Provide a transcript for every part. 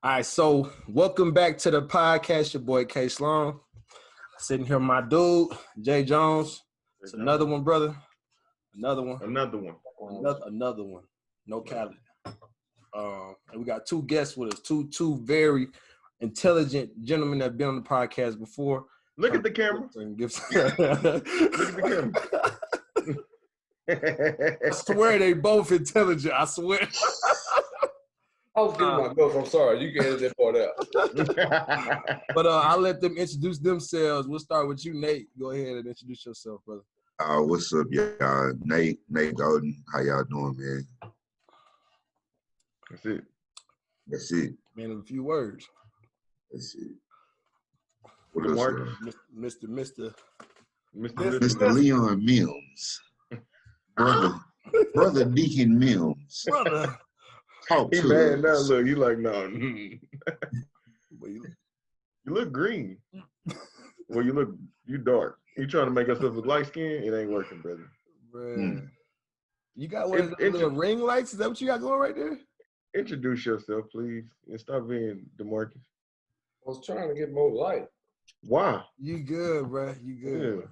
All right, so welcome back to the podcast. Your boy K Sloan. Sitting here, my dude, Jay Jones. It's another one, brother. Another one. Another one. No Cali. And we got two guests with us. Two very intelligent gentlemen that have been on the podcast before. Look at the camera. Look at the camera. I swear they both intelligent. I swear. I was getting my notes. I'm sorry. You can edit that part out. But I'll let them introduce themselves. We'll start with you, Nate. Go ahead and introduce yourself, brother. What's up, y'all? Nate Golden. How y'all doing, man? That's it. Man, in a few words. That's it. What else? Mr. Leon Mills. Brother Deacon Mills. Brother. Talk He to mad now. us. Look, you like no. You look green. Well, you dark. You trying to make us look light skin? It ain't working, brother. Bruh. You got one of the little ring lights? Is that what you got going right there? Introduce yourself, please, and stop being DeMarcus. I was trying to get more light. Why? You good, bruh. You good.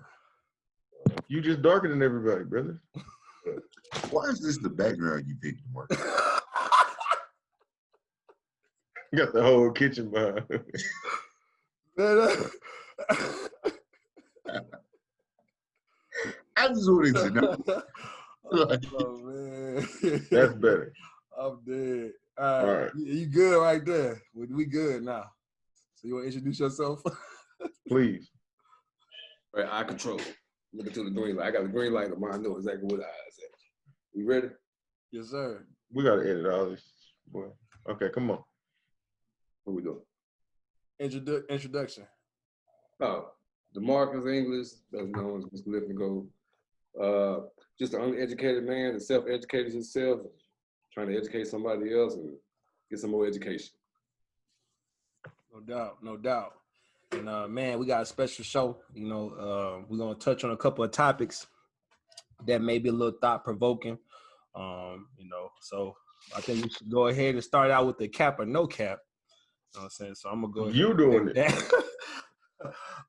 Yeah. You just darker than everybody, brother. Why is this the background you picked, Mark? You got the whole kitchen behind. I just wanted to know. Oh, man. That's better. I'm dead. All right. You good right there. We good now. So you want to introduce yourself? Please. Right, eye control. Looking to the green light. I got the green light on mine. I know exactly what the eyes at. We ready? Yes, sir. We got to edit all this. Boy. Okay, come on. What we doing? Introduction. Oh, DeMarcus English, that's known as Mr. Lift and Go. Just an uneducated man that self-educated himself, trying to educate somebody else and get some more education. No doubt. And man, we got a special show. You know, we're gonna touch on a couple of topics that may be a little thought-provoking. You know, so I think we should go ahead and start out with the cap or no cap. You know what I'm saying? So I'm gonna go ahead. You doing it.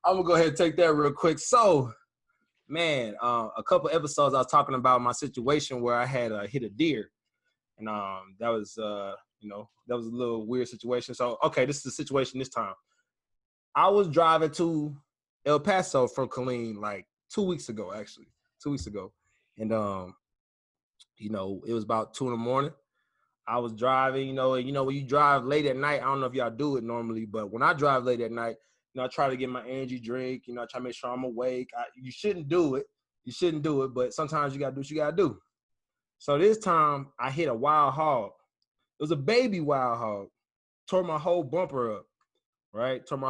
I'm gonna go ahead and take that real quick. So, man, a couple episodes I was talking about my situation where I had hit a deer, and that was you know, that was a little weird situation. So, okay, this is the situation this time. I was driving to El Paso from Killeen like 2 weeks ago, actually, 2 weeks ago, and you know, it was about 2 a.m. I was driving, you know, when you drive late at night, I don't know if y'all do it normally, but when I drive late at night, you know, I try to get my energy drink, you know, I try to make sure I'm awake. You shouldn't do it. But sometimes you got to do what you got to do. So this time I hit a wild hog. It was a baby wild hog. Tore my whole bumper up, right? Then when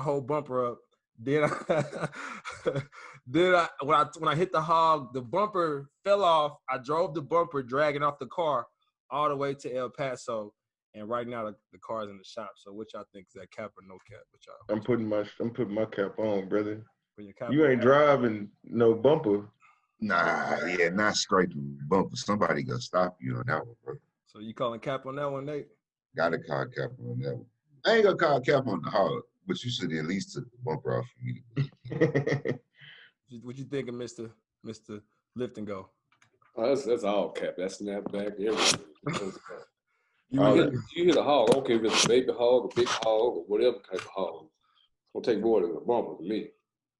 I hit the hog, the bumper fell off. I drove the bumper dragging off the car all the way to El Paso, and right now the car's in the shop. So what y'all think, is that cap or no cap? What y'all? I'm putting my cap on, brother. Cap you ain't driving no bumper. Nah, yeah, not straight to bumper. Somebody gonna stop you on that one, bro. So you calling cap on that one, Nate? Gotta call cap on that one. I ain't gonna call cap on the hog, but you should at least took the bumper off for me. What you thinking, Mr. Lift and Go? Oh, that's all cap. That's snapback, everything. You hit a hog, okay, if it's a baby hog, a big hog, or whatever type of hog. It's gonna take more than a bumper to me.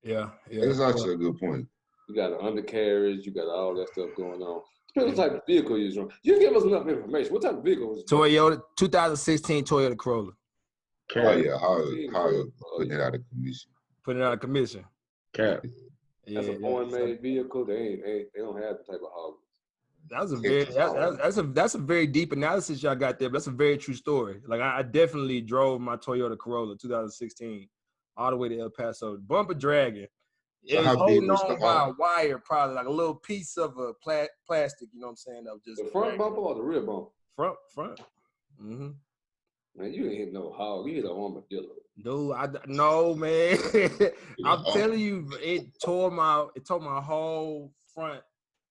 Yeah. That's actually a good point. You got an undercarriage, you got all that stuff going on. Depends what type of vehicle you're driving. You give us enough information. What type of vehicle was it? Toyota, 2016 Toyota Corolla. Kerry. Oh yeah, hog putting it out of commission. Putting it out of commission. Cap. That's a foreign-made vehicle. They don't have the type of hog. That's a very deep analysis y'all got there, but that's a very true story. Like I definitely drove my Toyota Corolla 2016 all the way to El Paso, bumper dragging. So it was holding on by a hog? wire, probably like a little piece of a plastic. You know what I'm saying? Of just The front bumper or the rear bumper? Front. Mm-hmm. Man, you ain't hit no hog. You hit a armadillo. Dude, no, man. I'm telling you, it tore my whole front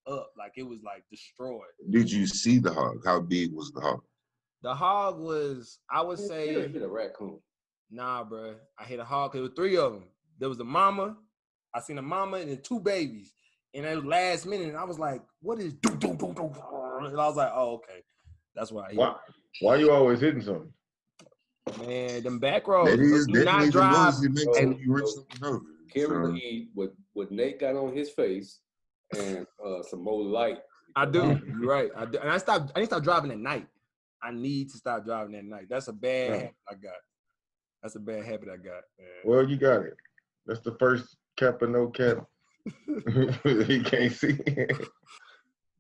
up, like it was like destroyed. Did you see the hog? How big was the hog? The hog was, I would You say, hit a raccoon. nah, bro. I hit a hog. There were 3 of them. There was a mama. I seen a mama and then 2 babies. And at the last minute, and I was like, what is do? And I was like, oh, okay. That's why I hit. Why you always hitting something? Man, them back roads. That is Do not definitely the drive. noise it makes when you rip something over. Kerry So, would eat what Nate got on his face and some more light. I do. You're right. I do. And I need to stop driving at night. I need to stop driving at night. That's a bad habit I got. That's a bad habit I got. Man. Well, you got it. That's the first cap or no cap. He can't see.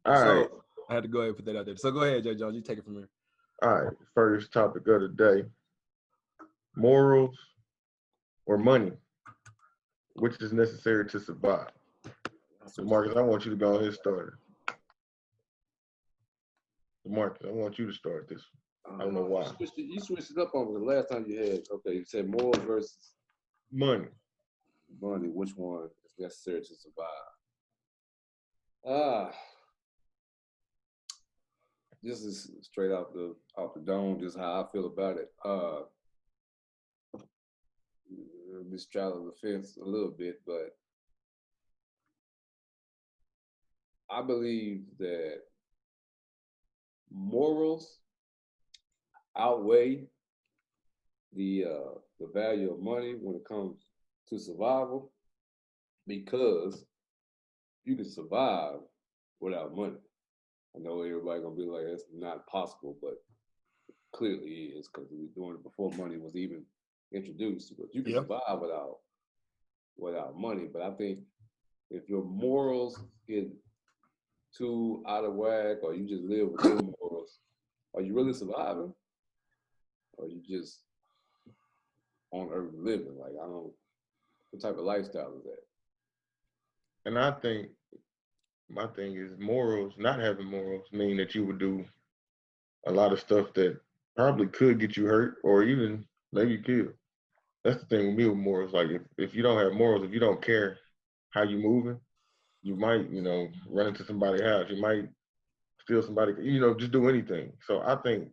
All right. I had to go ahead and put that out there. So go ahead, Jay Jones. You take it from here. All right. First topic of the day. Morals or money? Which is necessary to survive? So Marcus, I want you to go ahead and start it. Marcus, I want you to start this. I don't know why. You switched it up on me the last time you had. Okay, you said morals versus money. Money. Which one is necessary to survive? This is straight off the dome. Just how I feel about it. Be straddling the fence a little bit, but I believe that morals outweigh the value of money when it comes to survival, because you can survive without money. I know everybody gonna be like, that's not possible, but clearly is, because we were doing it before money was even introduced. But you can survive without money. But I think if your morals get too out of whack, or you just live with your morals, are you really surviving? Or you just on earth living? Like, I don't, what type of lifestyle is that? And I think my thing is morals, not having morals mean that you would do a lot of stuff that probably could get you hurt or even maybe killed. That's the thing with me with morals. Like if you don't have morals, if you don't care how you moving, you might, run into somebody's house. You might steal somebody, just do anything. So I think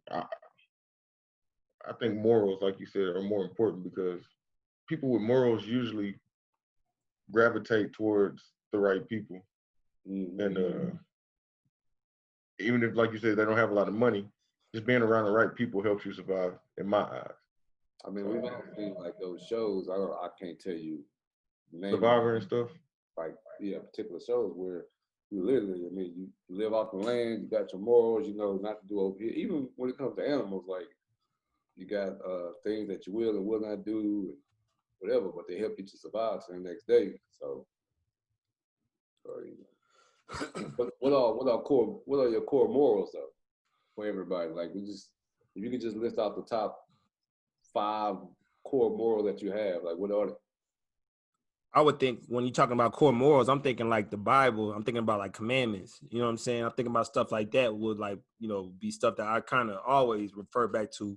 morals, like you said, are more important, because people with morals usually gravitate towards the right people. Mm-hmm. And even if, like you said, they don't have a lot of money, just being around the right people helps you survive, in my eyes. I mean, we've all seen like those shows. I can't tell you names. Survivor and stuff. Like, particular shows where you literally, I mean, you live off the land, you got your morals, not to do over here. Even when it comes to animals, like, you got things that you will and will not do, and whatever, but they help you to survive to the next day. So, what are your core morals though for everybody? Like, if you could just list out the top 5 core morals that you have, like, what are they? I would think when you're talking about core morals, I'm thinking like the Bible. I'm thinking about like commandments. You know what I'm saying? I'm thinking about stuff like that would, like, be stuff that I kind of always refer back to,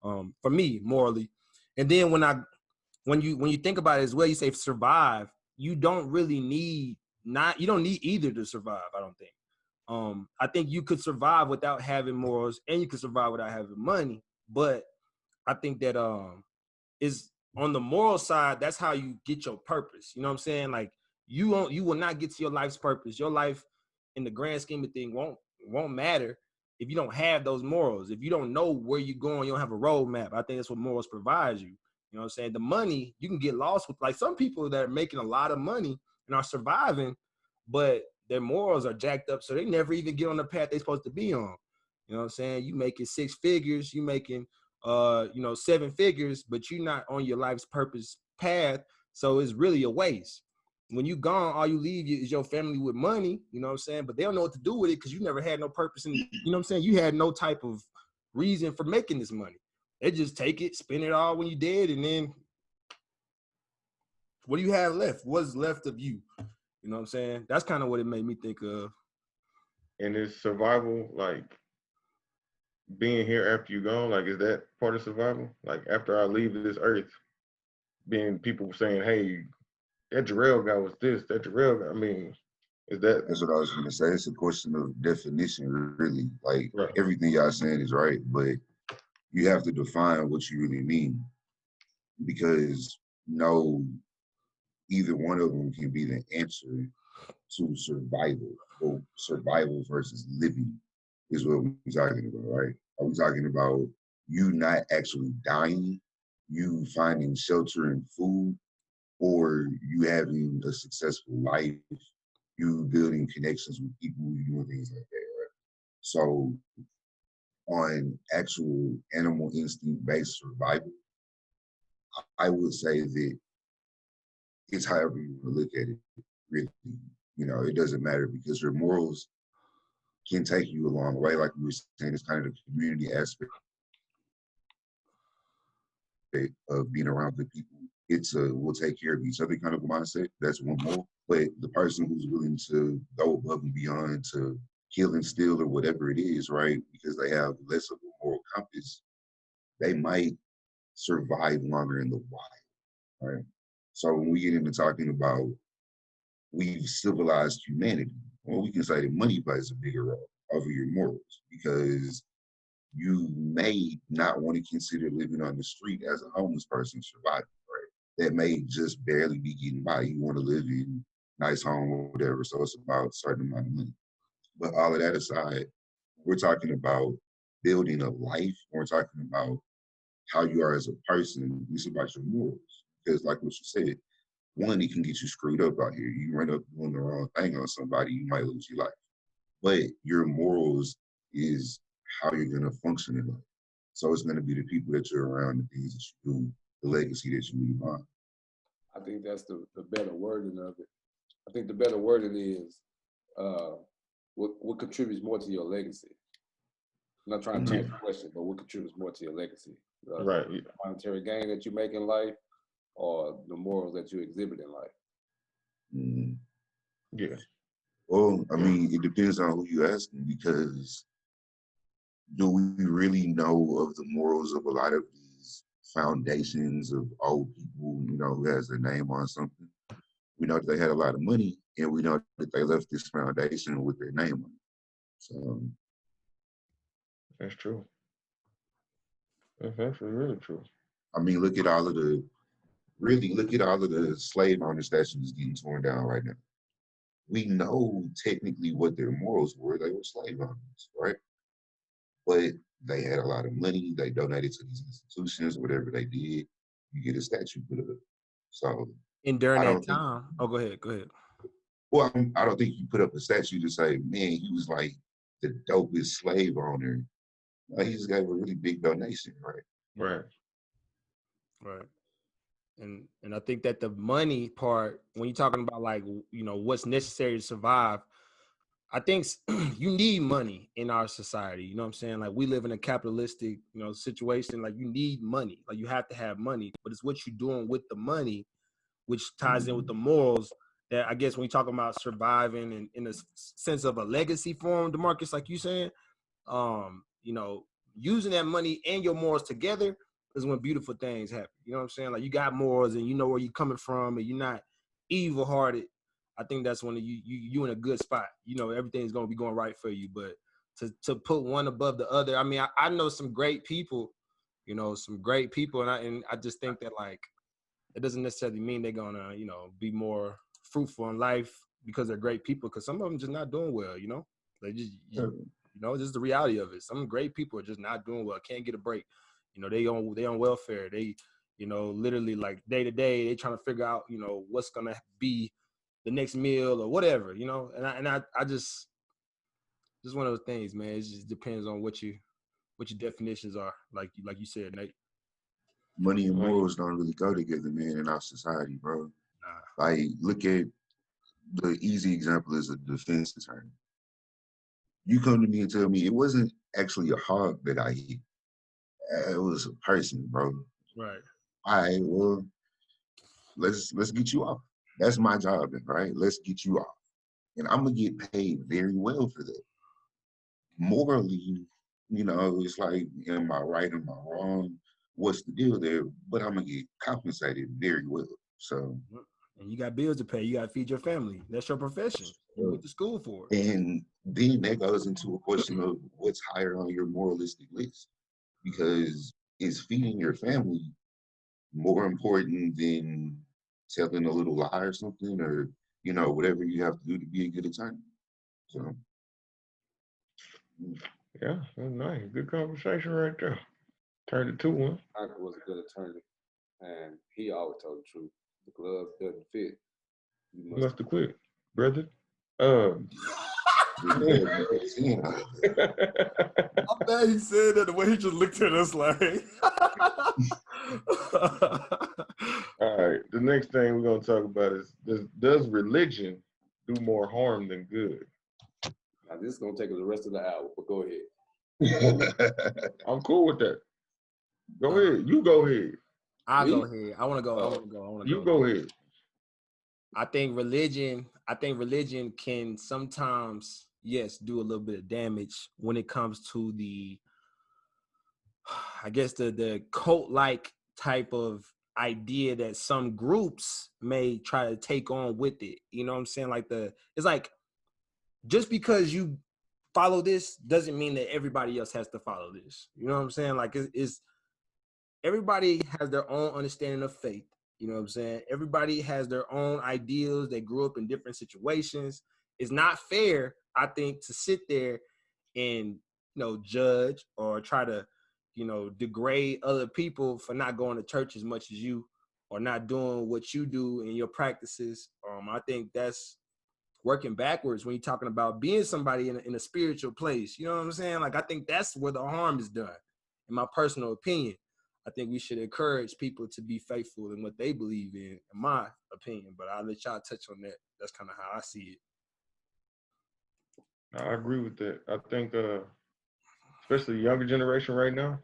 for me, morally. And then when you think about it as well, you say survive. You don't really need you don't need either to survive. I don't think. I think you could survive without having morals, and you could survive without having money. But I think that is on the moral side, that's how you get your purpose. You know what I'm saying? Like, you will not get to your life's purpose. Your life, in the grand scheme of things, won't matter if you don't have those morals. If you don't know where you're going, you don't have a roadmap. I think that's what morals provides you. You know what I'm saying? The money, you can get lost with, like, some people that are making a lot of money and are surviving, but their morals are jacked up, so they never even get on the path they're supposed to be on. You know what I'm saying? You making 6 figures, you making 7 figures, but you're not on your life's purpose path. So it's really a waste. When you gone, all you leave is your family with money, you know what I'm saying? But they don't know what to do with it because you never had no purpose in, you know what I'm saying? You had no type of reason for making this money. They just take it, spend it all when you dead, and then what do you have left? What's left of you? You know what I'm saying? That's kind of what it made me think of. And is survival, like, being here after you gone, like, is that part of survival? Like, after I leave this earth, being people saying, hey, that Jerell guy was this, that Jerell guy, I mean, is that? That's what I was going to say. It's a question of definition, really. Like, right. Everything y'all saying is right, but you have to define what you really mean, because no, either one of them can be the answer to survival. Well, survival versus living is what we're talking about, right? Are we talking about you not actually dying, you finding shelter and food, or you having a successful life, you building connections with people, you doing things like that, right? So on actual animal instinct based survival, I would say that it's however you want to look at it, really. You know, it doesn't matter because your morals can take you a long way. Like we were saying, it's kind of the community aspect of being around good people. It's a we'll take care of each other kind of mindset. That's one more. But the person who's willing to go above and beyond to kill and steal or whatever it is, right? Because they have less of a moral compass, they might survive longer in the wild, right? So when we get into talking about we've civilized humanity, well, we can say that money plays a bigger role over your morals because you may not want to consider living on the street as a homeless person surviving, right? That may just barely be getting by. You want to live in a nice home or whatever, so it's about a certain amount of money. But all of that aside, we're talking about building a life. We're talking about how you are as a person. It's about your morals. Because like what you said, one, it can get you screwed up out here. You run up doing the wrong thing on somebody, you might lose your life. But your morals is how you're going to function in life. So it's going to be the people that you're around, the things that you do, the legacy that you leave behind. I think that's the better wording of it. I think the better wording is what contributes more to your legacy. I'm not trying to change the question, but what contributes more to your legacy? Right. The monetary gain that you make in life or the morals that you exhibit in life? Mm. Yeah. Well, I mean, it depends on who you ask, because do we really know of the morals of a lot of these foundations of old people, you know, who has their name on something? We know that they had a lot of money, and we know that they left this foundation with their name on it. So That's true. That's actually really true. I mean, look at all of the slave owners statues getting torn down right now. We know technically what their morals were. They were slave owners, right? But they had a lot of money. They donated to these institutions, whatever they did, you get a statue put up. So And during I that don't think, time, go ahead. well, I don't think you put up a statue to say, man, he was like the dopest slave owner. He just gave a really big donation, right? Right. Right. And I think that the money part, when you're talking about like, you know, what's necessary to survive, I think you need money in our society. You know what I'm saying? Like we live in a capitalistic, you know, situation. Like you need money. Like you have to have money, but it's what you're doing with the money, which ties in with the morals. That I guess when you're talking about surviving and in a sense of a legacy form, DeMarcus, like you saying, you know, using that money and your morals together is when beautiful things happen. You know what I'm saying? Like you got morals and you know where you're coming from and you're not evil hearted. I think that's when you in a good spot. You know, everything's gonna be going right for you. But to put one above the other, I mean, I know some great people, you know, and I just think that like it doesn't necessarily mean they're gonna, you know, be more fruitful in life because they're great people. Because some of them just not doing well. You know, they just you know, just the reality of it. Some great people are just not doing well, can't get a break. You know, they on welfare. They, you know, literally like day to day, they trying to figure out, you know, what's gonna be the next meal or whatever, you know. And I just one of those things, man. It just depends on what your definitions are. Like you said, Nate. Money and morals don't really go together, man, in our society, bro. Nah. Like, look at the easy example is a defense attorney. You come to me and tell me it wasn't actually a hog that I hit. It was a person, bro. Right. All right, well, let's get you off. That's my job, right? Let's get you off. And I'm gonna get paid very well for that. Morally, you know, it's like, am I right? Am I wrong? What's the deal there? But I'm gonna get compensated very well. So, and you got bills to pay. You got to feed your family. That's your profession. You went to school for it. And then that goes into a question of what's higher on your moralistic list. because is feeding your family more important than telling a little lie or something, or whatever you have to do to be a good attorney. So Yeah, that's nice. Good conversation right there. Turned it to one. Uncle was a good attorney, and he always told the truth. The glove doesn't fit. You You must. must have quit, brother. I'm bad he said that the way he just looked at us like. All right. The next thing we're gonna talk about is does religion do more harm than good? Now this is gonna take us the rest of the hour, but go ahead. I'm cool with that. Go ahead. You go ahead. I'll Me? go ahead. I want to go. You go ahead. I think religion can sometimes, yes, do a little bit of damage when it comes to the, I guess the cult-like type of idea that some groups may try to take on with it. You know what I'm saying? It's like, just because you follow this doesn't mean that everybody else has to follow this. You know what I'm saying? Like it's everybody has their own understanding of faith. You know what I'm saying? Everybody has their own ideals. They grew up in different situations. It's not fair, I think, to sit there and, judge or try to, degrade other people for not going to church as much as you or not doing what you do in your practices. I think that's working backwards when you're talking about being somebody in a spiritual place. You know what I'm saying? Like, I think that's where the harm is done, in my personal opinion. I think we should encourage people to be faithful in what they believe in my opinion. But I'll let y'all touch on that. That's kind of how I see it. I agree with that. I think, especially the younger generation right now,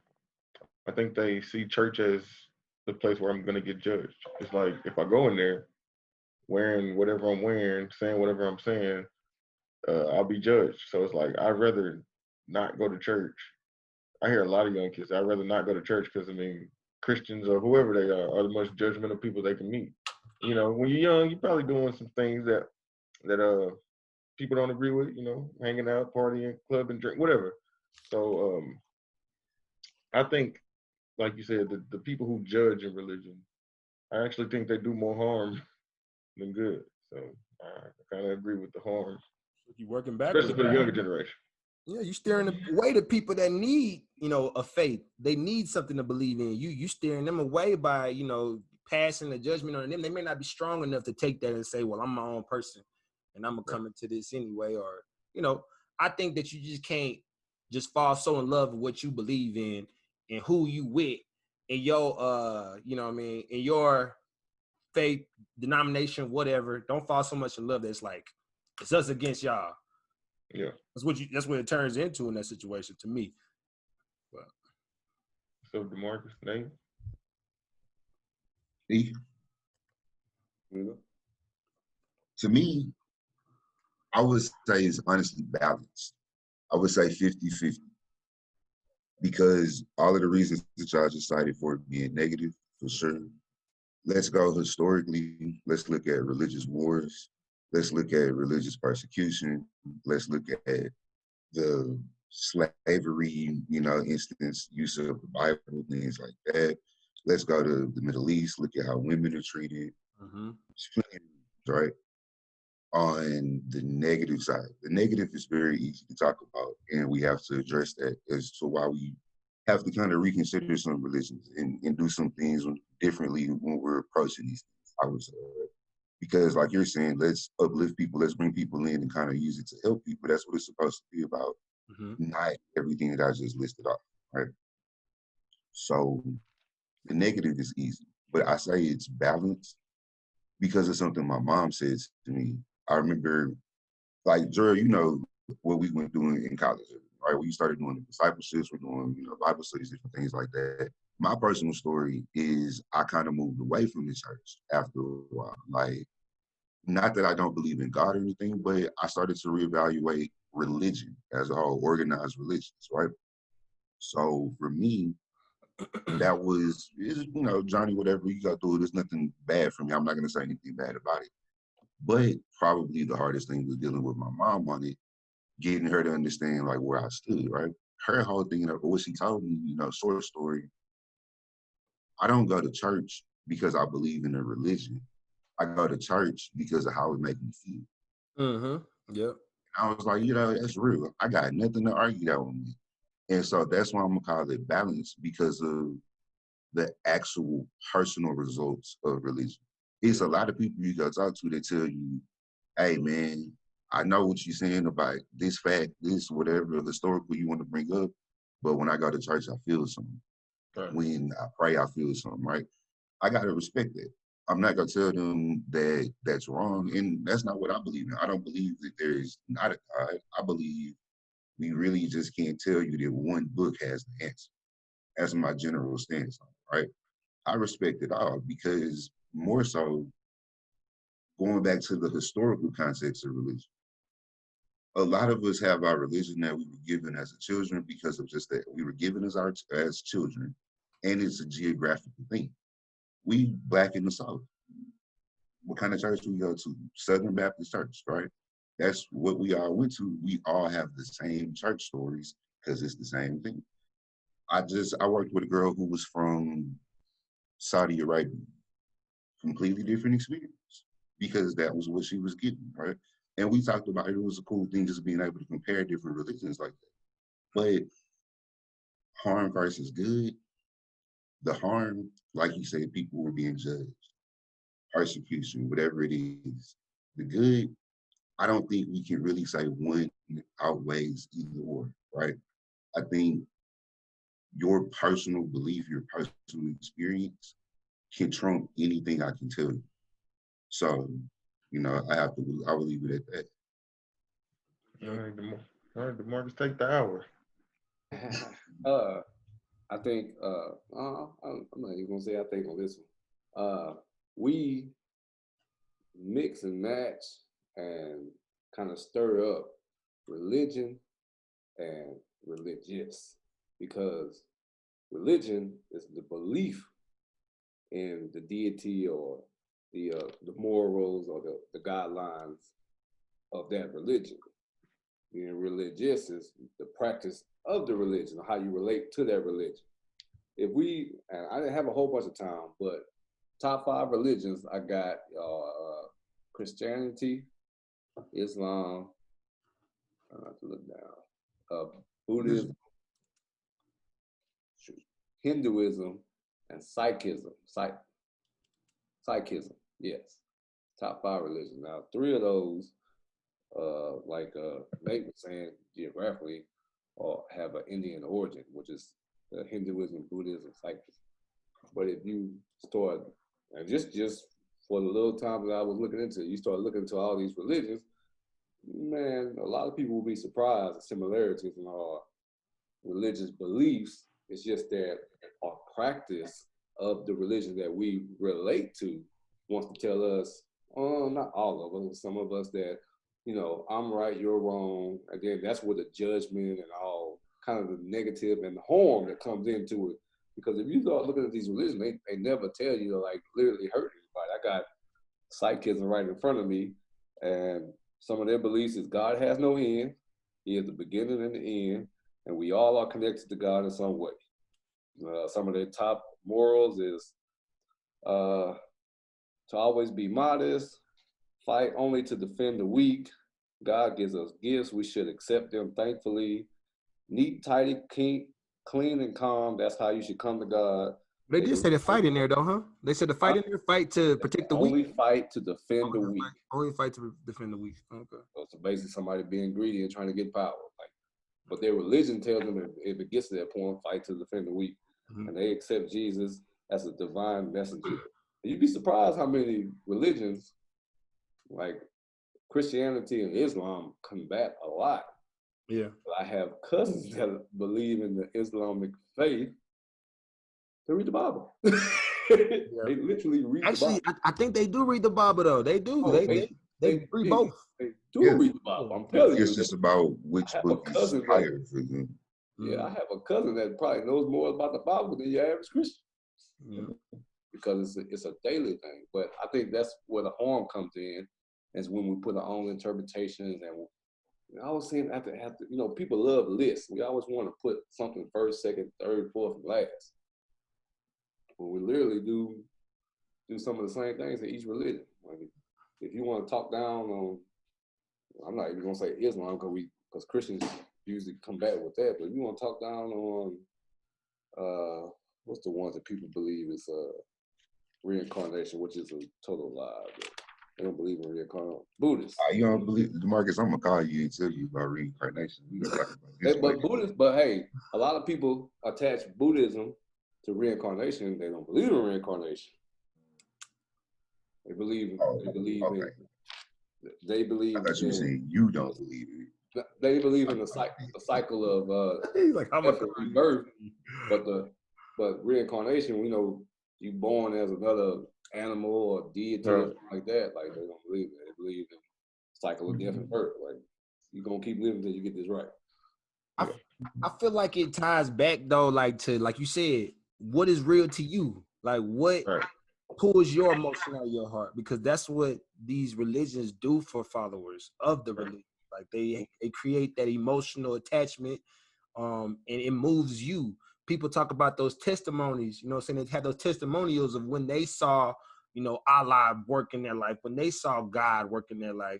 I think they see church as the place where I'm going to get judged. It's like if I go in there wearing whatever I'm wearing, saying whatever I'm saying, I'll be judged. So it's like I'd rather not go to church. I hear a lot of young kids, I'd rather not go to church because, Christians or whoever they are the most judgmental people they can meet. When you're young, you're probably doing some things that people don't agree with, hanging out, partying, clubbing, drink, whatever. So I think, like you said, the people who judge in religion, I actually think they do more harm than good. So I kind of agree with the harm, You working backwards, especially for the younger generation. Yeah, you steering away the people that need, a faith. They need something to believe in. You steering them away by, passing a judgment on them. They may not be strong enough to take that and say, well, I'm my own person and I'm gonna come into this anyway. Or, I think that you just can't just fall so in love with what you believe in and who you with and your in your faith, denomination, whatever. Don't fall so much in love that it's like it's us against y'all. Yeah. That's what it turns into in that situation to me. But. So DeMarcus, name? To me, I would say it's honestly balanced. I would say 50-50. Because all of the reasons that y'all just cited for it being negative, for sure. Let's go historically. Let's look at religious wars. Let's look at religious persecution. Let's look at the slavery, instance, use of the Bible, things like that. Let's go to the Middle East, look at how women are treated. Mm-hmm. Right? On the negative side. The negative is very easy to talk about, and we have to address that as to why we have to kind of reconsider some religions and do some things differently when we're approaching these things, I would say. Because like you're saying, let's uplift people, let's bring people in and kind of use it to help people. That's what it's supposed to be about. Mm-hmm. Not everything that I just listed off, right? So the negative is easy, but I say it's balanced because of something my mom said to me. I remember, like, Jerell, what we went through in college, right? We started doing the discipleships, we're doing, Bible studies, different things like that. My personal story is I kind of moved away from the church after a while. Like, not that I don't believe in God or anything, but I started to reevaluate religion as a whole, organized religions, right? So for me, that was, Johnny, whatever you go through, there's nothing bad for me. I'm not going to say anything bad about it. But probably the hardest thing was dealing with my mom on it, getting her to understand like where I stood, right? her whole thing, what she told me, short story, I don't go to church because I believe in a religion. I go to church because of how it makes me feel. Mm-hmm. Yep. I was like, that's real. I got nothing to argue that with me. And so that's why I'm gonna call it balance, because of the actual personal results of religion. It's a lot of people you go talk to that tell you, hey man, I know what you're saying about this fact, this whatever historical you want to bring up, but when I go to church, I feel something. Right. When I pray, I feel something, right? I gotta respect that. I'm not gonna tell them that that's wrong, and that's not what I believe in. I don't believe that there is not a God. I believe we really just can't tell you that one book has the answer. That's my general stance on it, right? I respect it all, because more so going back to the historical context of religion, a lot of us have our religion that we were given as children because of just that we were given as children, and it's a geographical thing. We Black in the South. What kind of church we go to? Southern Baptist Church, right? That's what we all went to. We all have the same church stories because it's the same thing. I worked with a girl who was from Saudi Arabia. Completely different experience, because that was what she was getting, right? And we talked about it was a cool thing just being able to compare different religions like that. But harm versus good, the harm, like you said, people were being judged, persecution, whatever it is. The good, I don't think we can really say one outweighs either or, right? I think your personal belief, your personal experience can trump anything I can tell you. So, I will leave it at that. All right, DeMarcus, take the hour. I think I'm not even gonna say I think on this one. We mix and match and kind of stir up religion and religious, because religion is the belief in the deity or the morals or the guidelines of that religion. Being religious is the practice of the religion, or how you relate to that religion. If we, and I didn't have a whole bunch of time, but top 5 religions, I got Christianity, Islam, I have to look down, Buddhism, Hinduism, and Sikhism. Sikhism, yes. Top 5 religions. Now, 3 of those, like Nate was saying, geographically, or have an Indian origin, which is Hinduism, Buddhism, Sikhism. But if you start, and just for the little time that I was looking into, you start looking into all these religions, man, a lot of people will be surprised at similarities in our religious beliefs. It's just that our practice of the religion that we relate to wants to tell us, not all of us, some of us that, I'm right, you're wrong. Again, that's where the judgment and all kind of the negative and the harm that comes into it. Because if you start looking at these religions, they never tell you to like literally hurt anybody. I got Sikhism right in front of me, and some of their beliefs is God has no end. He is the beginning and the end, and we all are connected to God in some way. Some of their top morals is to always be modest, fight only to defend the weak. God gives us gifts. We should accept them thankfully. Neat, tidy, clean, and calm. That's how you should come to God. They did say the fight in there, though, huh? They said the fight in there, fight to protect the weak. Only fight to defend the weak. Only fight to defend the weak. Okay. So basically, somebody being greedy and trying to get power. But their religion tells them if it gets to that point, fight to defend the weak. Mm-hmm. And they accept Jesus as a divine messenger. You'd be surprised how many religions, like Christianity and Islam, combat a lot. Yeah. But I have cousins that believe in the Islamic faith. They read the Bible. They literally read the Bible. Actually, I think they do read the Bible, though. They do. Oh, they read both. They do read the Bible. I'm telling you. It's just about which book is higher for them. Yeah, I have a cousin that probably knows more about the Bible than your average Christian. Yeah. Because it's a daily thing. But I think that's where the harm comes in, is when we put our own interpretations and I always seem have to, people love lists. We always want to put something first, second, third, fourth, and last. But we literally do some of the same things in each religion. Like if you want to talk down on, I'm not even gonna say Islam because Christians usually combat with that. But if you want to talk down on, what's the ones that people believe is reincarnation, which is a total lie. They don't believe in reincarnation. Buddhists. You don't believe, Demarcus? I'm gonna call you and tell you about reincarnation. We gonna talk about this. But hey, a lot of people attach Buddhism to reincarnation. They don't believe in reincarnation. They believe in. They believe. I thought you were saying you don't believe it. They believe in the cycle of He's like, I'm a rebirth, but reincarnation, we know you born as another animal or deity or something like that. Like they don't believe in it. They believe in cycle of death and birth. Like you're gonna keep living until you get this right. I feel like it ties back though, like you said, what is real to you? Like what pulls your emotion out of your heart? Because that's what these religions do for followers of the religion. Like they create that emotional attachment, and it moves you. People talk about those testimonies, you know what I'm saying? They have those testimonials of when they saw, Allah work in their life, when they saw God work in their life,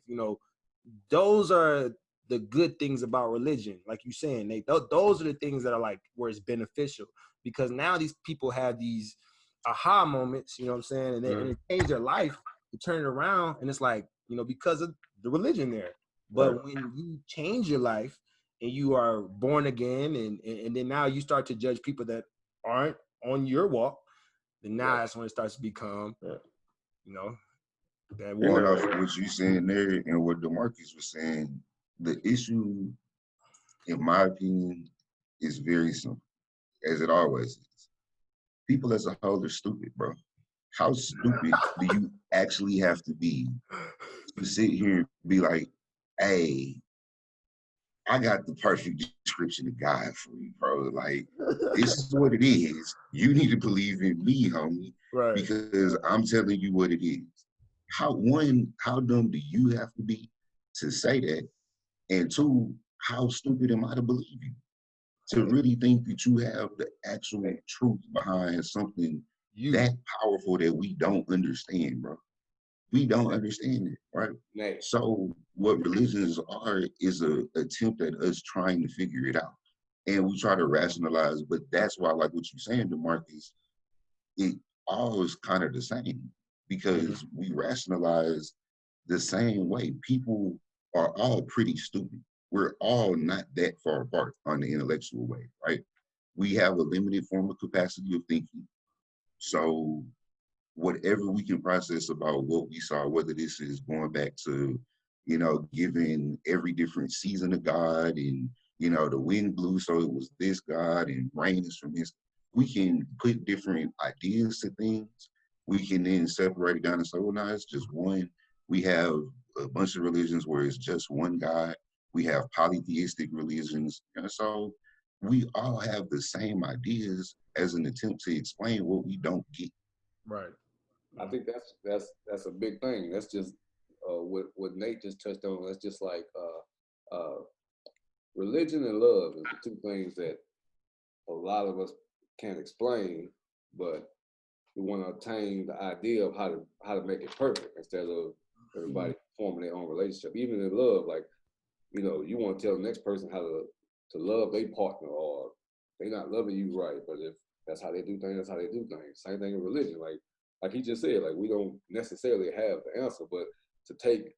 those are the good things about religion. Like you're saying, those are the things that are like where it's beneficial, because now these people have these aha moments, you know what I'm saying? And they change their life, to turn it around, and it's like, because of the religion there. But when you change your life and you are born again, and then now you start to judge people that aren't on your walk, then now that's when it starts to become, that Going off of what you saying there and what DeMarcus was saying, the issue, in my opinion, is very simple, as it always is. People as a whole are stupid, bro. How stupid do you actually have to be to sit here and be like, hey, I got the perfect description of God for you, bro. Like, this is what it is. You need to believe in me, homie, because I'm telling you what it is. How dumb do you have to be to say that? And two, how stupid am I to believe you? To really think that you have the actual truth behind something that powerful that we don't understand, bro. We don't understand it, right? So what religions are is an attempt at us trying to figure it out. And we try to rationalize, but that's why, like what you're saying, DeMarcus, it all is kind of the same, because we rationalize the same way. People are all pretty stupid. We're all not that far apart on the intellectual way, right? We have a limited form of capacity of thinking. So whatever we can process about what we saw, whether this is going back to, giving every different season of God, and, the wind blew, so it was this God, and rain is from this. We can put different ideas to things. We can then separate it down and say, well, no, it's just one. We have a bunch of religions where it's just one God. We have polytheistic religions. And so we all have the same ideas as an attempt to explain what we don't get. Right. I think that's a big thing. That's just what Nate just touched on. That's just like religion and love is the two things that a lot of us can't explain, but we want to attain the idea of how to make it perfect instead of everybody forming their own relationship. Even in love, like you want to tell the next person how to love their partner, or they're not loving you right. But if that's how they do things, that's how they do things. Same thing in religion. Like he just said, like we don't necessarily have the answer, but to take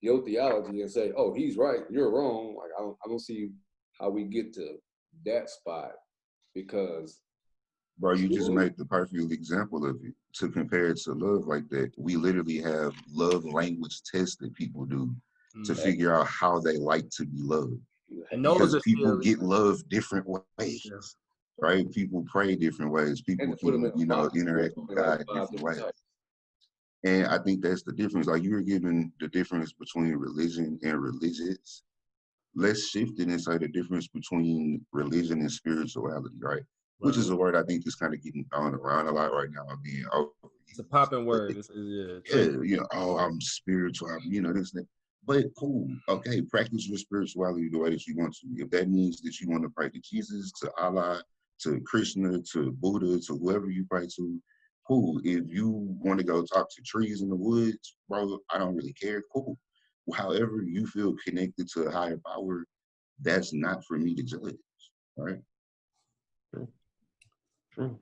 your theology and say, oh, he's right, you're wrong. Like I don't see how we get to that spot, because bro, you just made the perfect example of it. To compare it to love like that, we literally have love language tests that people do to figure out how they like to be loved. And because people get love different ways, right? People pray different ways. People can, interact with God in different ways. And I think that's the difference. Like you were giving the difference between religion and religious. Let's shift it and say the difference between religion and spirituality, right? Which is a word I think is kind of getting thrown around a lot right now. It's a popping word. I'm spiritual. This, that. But cool, okay, practice your spirituality the way that you want to. If that means that you want to pray to Jesus, to Allah, to Krishna, to Buddha, to whoever you pray to, cool. If you want to go talk to trees in the woods, bro, I don't really care. Cool. However you feel connected to a higher power, that's not for me to judge, right? True.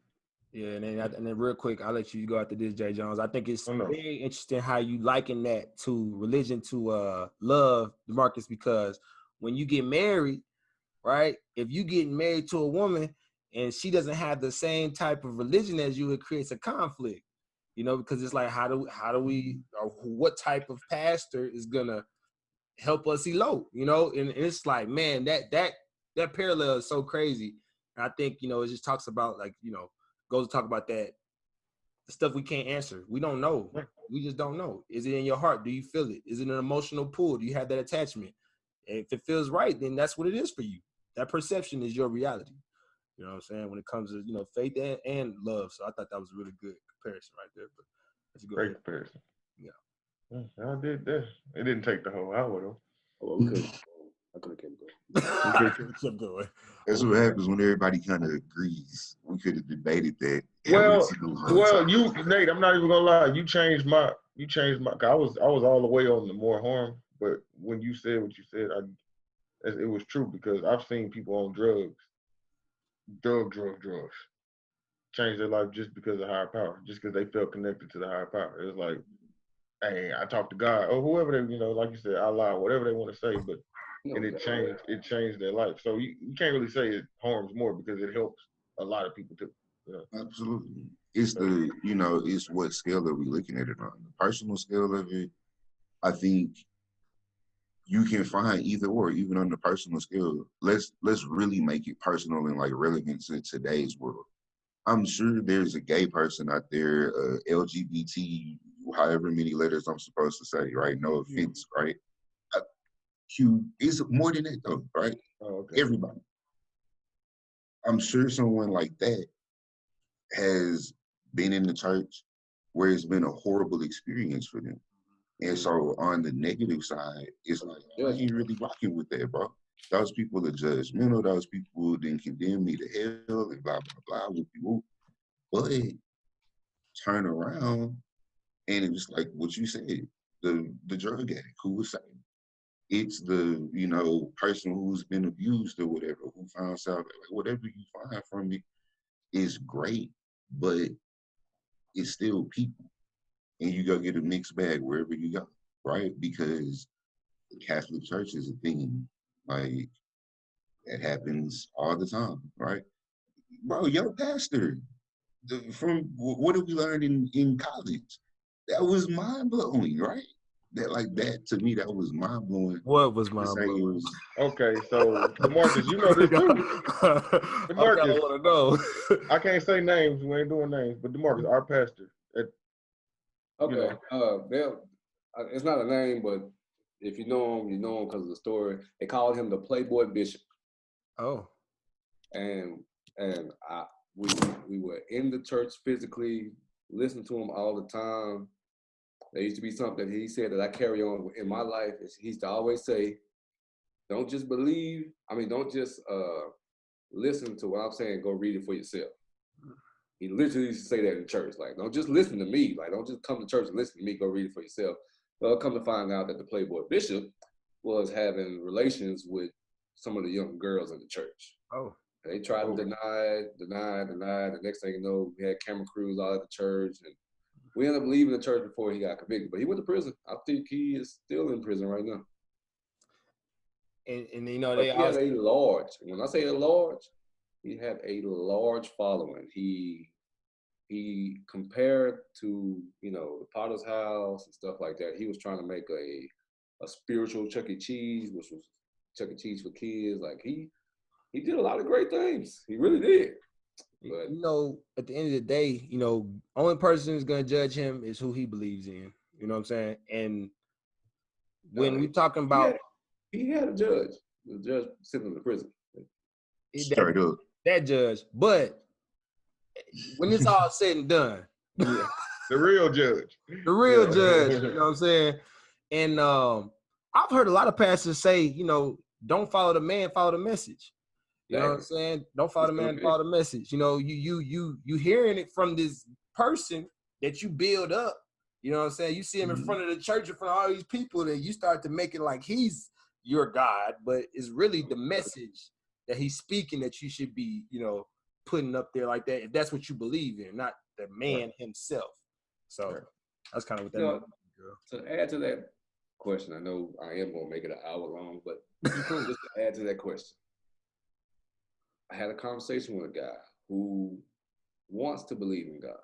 Yeah, and then real quick, I'll let you go after this, Jay Jones. I think it's very interesting how you liken that to religion, to love, DeMarcus, because when you get married, right? If you get married to a woman and she doesn't have the same type of religion as you, it creates a conflict, you know, because it's like, how do we, or what type of pastor is gonna help us elope, you know? And it's like, man, that parallel is so crazy. And I think, you know, it just talks about, like, you know, goes to talk about that the stuff we can't answer. We don't know. We just don't know. Is it in your heart? Do you feel it? Is it an emotional pull? Do you have that attachment? If it feels right, then that's what it is for you. That perception is your reality. You know what I'm saying? When it comes to, you know, faith and love. So I thought that was a really good comparison right there. But that's a good Great comparison. Yeah. I did that. It didn't take the whole hour though. Well, we could. I could have kept going. That's what happens when everybody kind of agrees. We could have debated that. You, Nate, I'm not even gonna lie. You changed my. I was all the way on the more harm, but when you said what you said, it was true, because I've seen people on drugs, change their life just because of higher power, just because they felt connected to the higher power. It was like, hey, I talked to God or whoever they, you know, like you said, Allah, whatever they want to say, but and it changed their life. So you can't really say it harms more, because it helps a lot of people too. You know? Absolutely. It's it's what scale are we looking at it on? The personal scale of it, I think you can find either or, even on the personal scale. Let's really make it personal and like relevant to today's world. I'm sure there's a gay person out there, LGBT, however many letters I'm supposed to say, right? No offense, right? Q is more than that though, right? Oh, okay. Everybody. I'm sure someone like that has been in the church where it's been a horrible experience for them. And so on the negative side, it's like, I ain't really rocking with that, bro. Those people are judgmental. Those people didn't condemn me to hell and blah, blah, blah, whoop-de-whoop. But turn around and it was like what you said, the drug addict who was saying. It's the, person who's been abused or whatever, who finds out that whatever you find from it is great, but it's still people. And you go get a mixed bag wherever you go, right? Because the Catholic Church is a thing, like, that happens all the time, right? Bro, your pastor, from what did we learn in college? That was mind-blowing, right? That to me, that was mind-blowing. What was mind-blowing? Okay, so DeMarcus, you know this too. DeMarcus, I want to know. I can't say names. We ain't doing names, but DeMarcus, our pastor. Okay. It's not a name, but if you know him because of the story. They called him the Playboy Bishop. Oh. And we were in the church physically, listening to him all the time. There used to be something that he said that I carry on in my life. He used to always say, don't just don't just listen to what I'm saying, go read it for yourself. He literally used to say that in church, like, don't just listen to me. Like, don't just come to church and listen to me, go read it for yourself. Well, come to find out that the Playboy Bishop was having relations with some of the young girls in the church. Oh. They tried to deny. The next thing you know, we had camera crews all at the church, and we ended up leaving the church before he got convicted. But he went to prison. I think he is still in prison right now. And he had a large. When I say a large, he had a large following. He compared to the Potter's House and stuff like that. He was trying to make a spiritual Chuck E. Cheese, which was Chuck E. Cheese for kids. Like he did a lot of great things. He really did. But at the end of the day, only person who's gonna judge him is who he believes in. You know what I'm saying? And when we talking about, he had a judge. The judge sitting in the prison. Straight up. That judge, but when it's all said and done, the real judge. You know what I'm saying? And I've heard a lot of pastors say, you know, don't follow the man, follow the message. You know what I'm saying? Don't follow the man, follow the message. You know, you hearing it from this person that you build up. You know what I'm saying? You see him in front of the church, in front of all these people, and you start to make it like he's your God, but it's really the message that he's speaking that you should be, you know, putting up there like that. If that's what you believe in, not the man himself. So that's kind of what that means. To add to that question, I know I am going to make it an hour long, but just to add to that question, I had a conversation with a guy who wants to believe in God,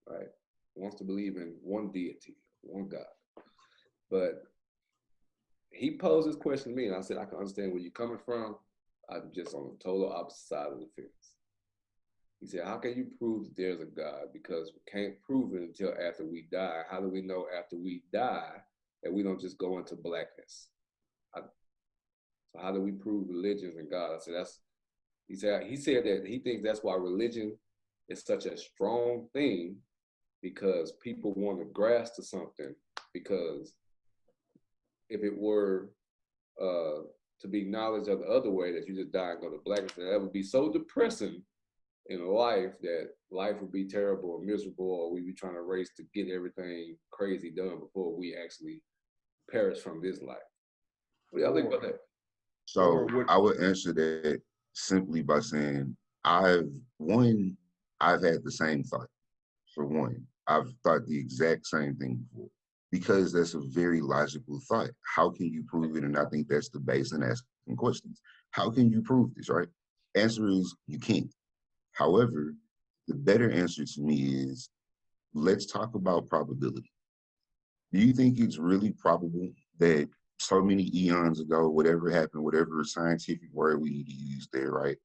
right? Wants to believe in one deity, one God. But he posed this question to me, and I said, I can understand where you're coming from. I'm just on the total opposite side of the fence. He said, how can you prove that there's a God? Because we can't prove it until after we die. How do we know after we die that we don't just go into blackness? So how do we prove religions and God? I said, he said that he thinks that's why religion is such a strong thing, because people want to grasp to something, because if it were to be knowledge of the other way, that you just die and go to blackness, that would be so depressing in life that life would be terrible or miserable, or we'd be trying to race to get everything crazy done before we actually perish from this life. What do y'all think about that? So I would answer that simply by saying I've had the same thought. For one, I've thought the exact same thing before, because that's a very logical thought. How can you prove it? And I think that's the base in asking questions. How can you prove this, right? Answer is you can't. However, the better answer to me is, let's talk about probability. Do you think it's really probable that so many eons ago, whatever happened, whatever scientific word we need to use there, right?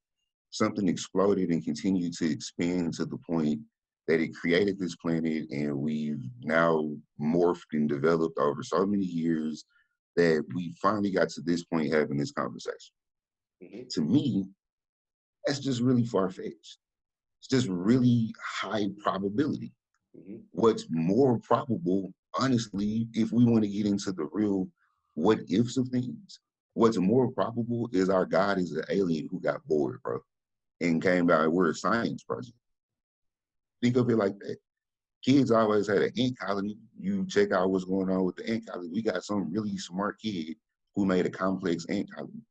Something exploded and continued to expand to the point that it created this planet, and we've now morphed and developed over so many years that we finally got to this point having this conversation. To me, that's just really far-fetched. It's just really high probability. What's more probable, honestly, if we want to get into the real what ifs of things, what's more probable is our God is an alien who got bored, bro, and came out and we're a science project. Think of it like that. Kids always had an ant colony. You check out what's going on with the ant colony. We got some really smart kid who made a complex ant colony.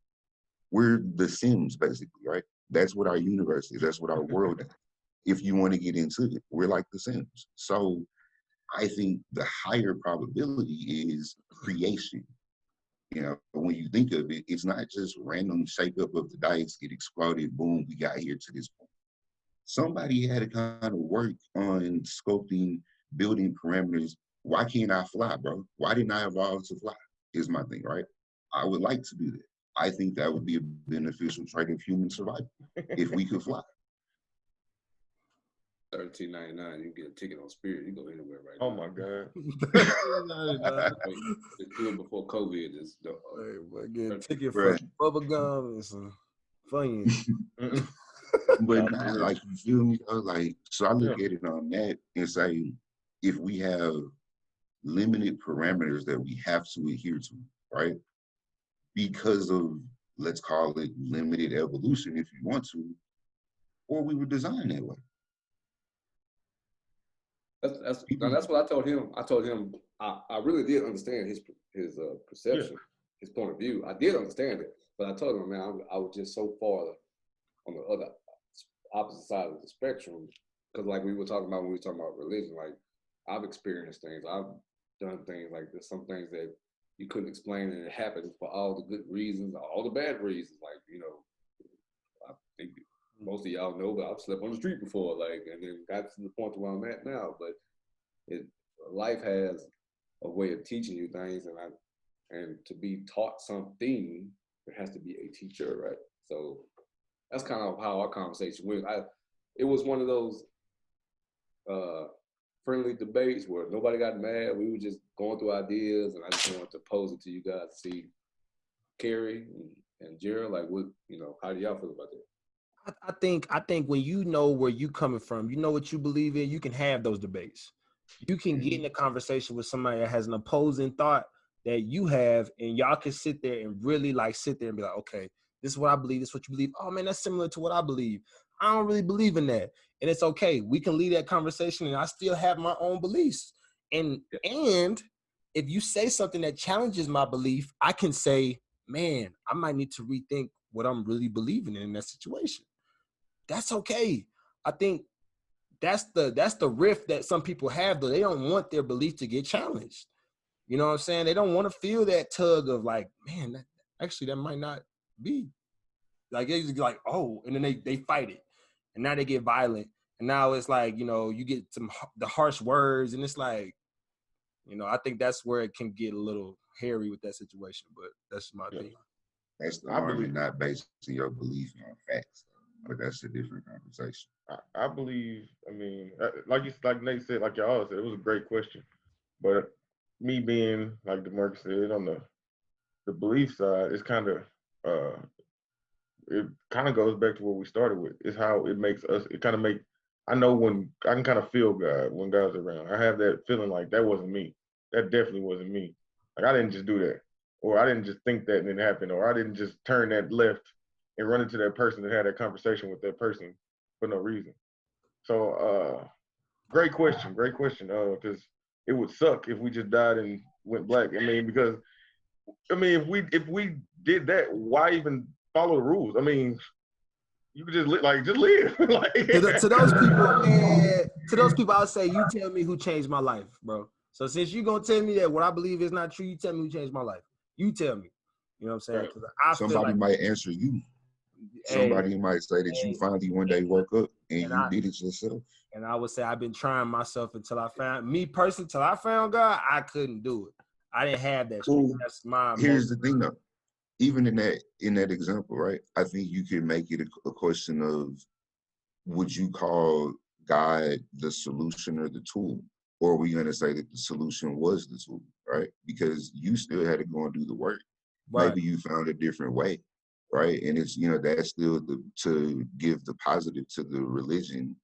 We're the Sims, basically, right? That's what our universe is. That's what our world is. If you want to get into it, we're like the Sims. So I think the higher probability is creation. You know, when you think of it, it's not just random shake-up of the dice, it exploded, boom, we got here to this point. Somebody had to kind of work on sculpting, building parameters. Why can't I fly, bro? Why didn't I evolve to fly? Is my thing, right? I would like to do that. I think that would be a beneficial trait of human survival if we could fly. $13.99, you get a ticket on Spirit. You go anywhere right now. Oh my God! Just do it before COVID. Just get a ticket for bubble gum and some Funyuns. But not, like, you feel me? Like, so I look at it on that and say, if we have limited parameters that we have to adhere to, right? Because of, let's call it limited evolution, if you want to, or we were designed that way. That's what I told him. I told him I really did understand his perception, his point of view. I did understand it, but I told him, man, I was just so far on the other opposite side of the spectrum, because like we were talking about when we were talking about religion, like I've experienced things, I've done things like there's some things that you couldn't explain, and it happens for all the good reasons, all the bad reasons. Like, you know, I think most of y'all know, but I've slept on the street before, like, and then got to the point to where I'm at now. But life has a way of teaching you things, and to be taught something, there has to be a teacher, right? So that's kind of how our conversation went. It was one of those friendly debates where nobody got mad. We were just going through ideas, and I just wanted to pose it to you guys to see, Kerry and Jerell, like, what, you know, how do y'all feel about that? I think when you know where you coming from, you know what you believe in, you can have those debates. You can get in a conversation with somebody that has an opposing thought that you have, and y'all can sit there and really like sit there and be like, okay, this is what I believe, this is what you believe. Oh man, that's similar to what I believe. I don't really believe in that. And it's okay. We can lead that conversation and I still have my own beliefs. And if you say something that challenges my belief, I can say, man, I might need to rethink what I'm really believing in that situation. That's okay. I think that's the rift that some people have, though. They don't want their belief to get challenged. You know what I'm saying? They don't want to feel that tug of like, man, actually that might not be. Like it's like, oh, and then they fight it. And now they get violent. And now it's like, you get the harsh words, and it's like, I think that's where it can get a little hairy with that situation, but that's my opinion. That's the harm in not basing your belief on facts. But that's a different conversation. I believe, I mean, like Nate said, like y'all said, it was a great question. But me being, like DeMarcus said, on the belief side, it's kind of, it kind of goes back to what we started with. It's how it makes us, I know when, I can kind of feel God when God's around. I have that feeling like that wasn't me. That definitely wasn't me. Like I didn't just do that. Or I didn't just think that and it happened. Or I didn't just turn that left and run into that person and had that conversation with that person for no reason. So, great question, because it would suck if we just died and went black. I mean, because, if we did that, why even follow the rules? I mean, you could just just live. Like, to those people, man, I would say, you tell me who changed my life, bro. So since you're going to tell me that what I believe is not true, you tell me who changed my life. You tell me. You know what I'm saying? Because somebody might answer you. Somebody might say that you finally one day woke up and you did it yourself. And I would say I've been trying myself until I found God, I couldn't do it. I didn't have that strength. That's my Here's the thing though. Even in that example, right? I think you can make it a question of, would you call God the solution or the tool? Or are we going to say that the solution was the tool, right? Because you still had to go and do the work. Right. Maybe you found a different way, right? And it's, that's still to give the positive to the religion,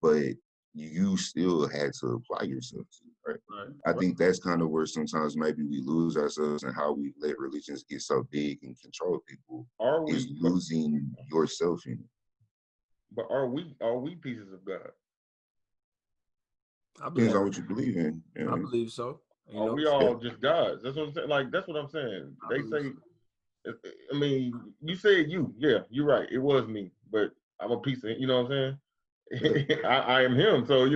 but you still had to apply yourself to it, right? I think that's kind of where sometimes maybe we lose ourselves and how we let religions get so big and control people is losing yourself in it. But are we pieces of God? Depends on what you believe in. I believe so. Are we all just gods? That's what I'm saying. Like, that's what I'm saying. They say, I mean, you said yeah, you're right. It was me, but I'm a piece of it. You know what I'm saying? I am him. So,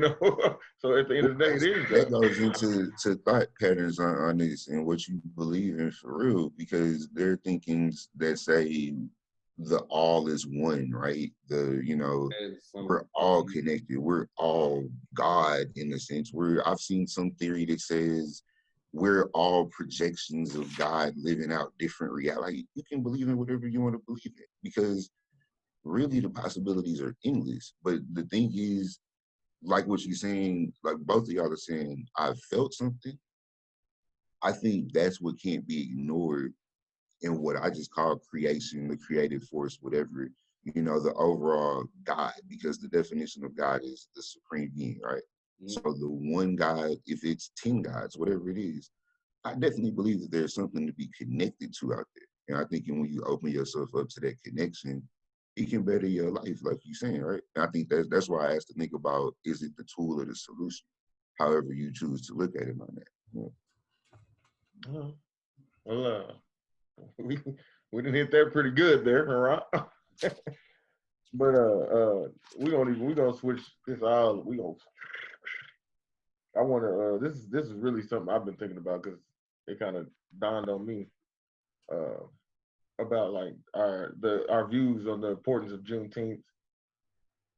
so at the end of the day, it is God. That goes into thought patterns on this and what you believe in for real, because there are thinkings that say the all is one, right? We're all connected. We're all God in a sense. I've seen some theory that says we're all projections of God living out different reality. You can believe in whatever you want to believe in, because really the possibilities are endless. But the thing is, like what you're saying, like both of y'all are saying, I felt something. I think that's what can't be ignored in what I just call creation, the creative force, whatever, the overall God, because the definition of God is the supreme being, right? Mm-hmm. So the one God, if it's 10 gods, whatever it is, I definitely believe that there's something to be connected to out there. And I think when you open yourself up to that connection, it can better your life, like you're saying, right? And I think that's why I asked to think about, is it the tool or the solution? However you choose to look at it on that. Yeah. Well, we didn't hit that pretty good there, right? But we're gonna switch this out. I wanna this is really something I've been thinking about, because it kind of dawned on me about like our views on the importance of Juneteenth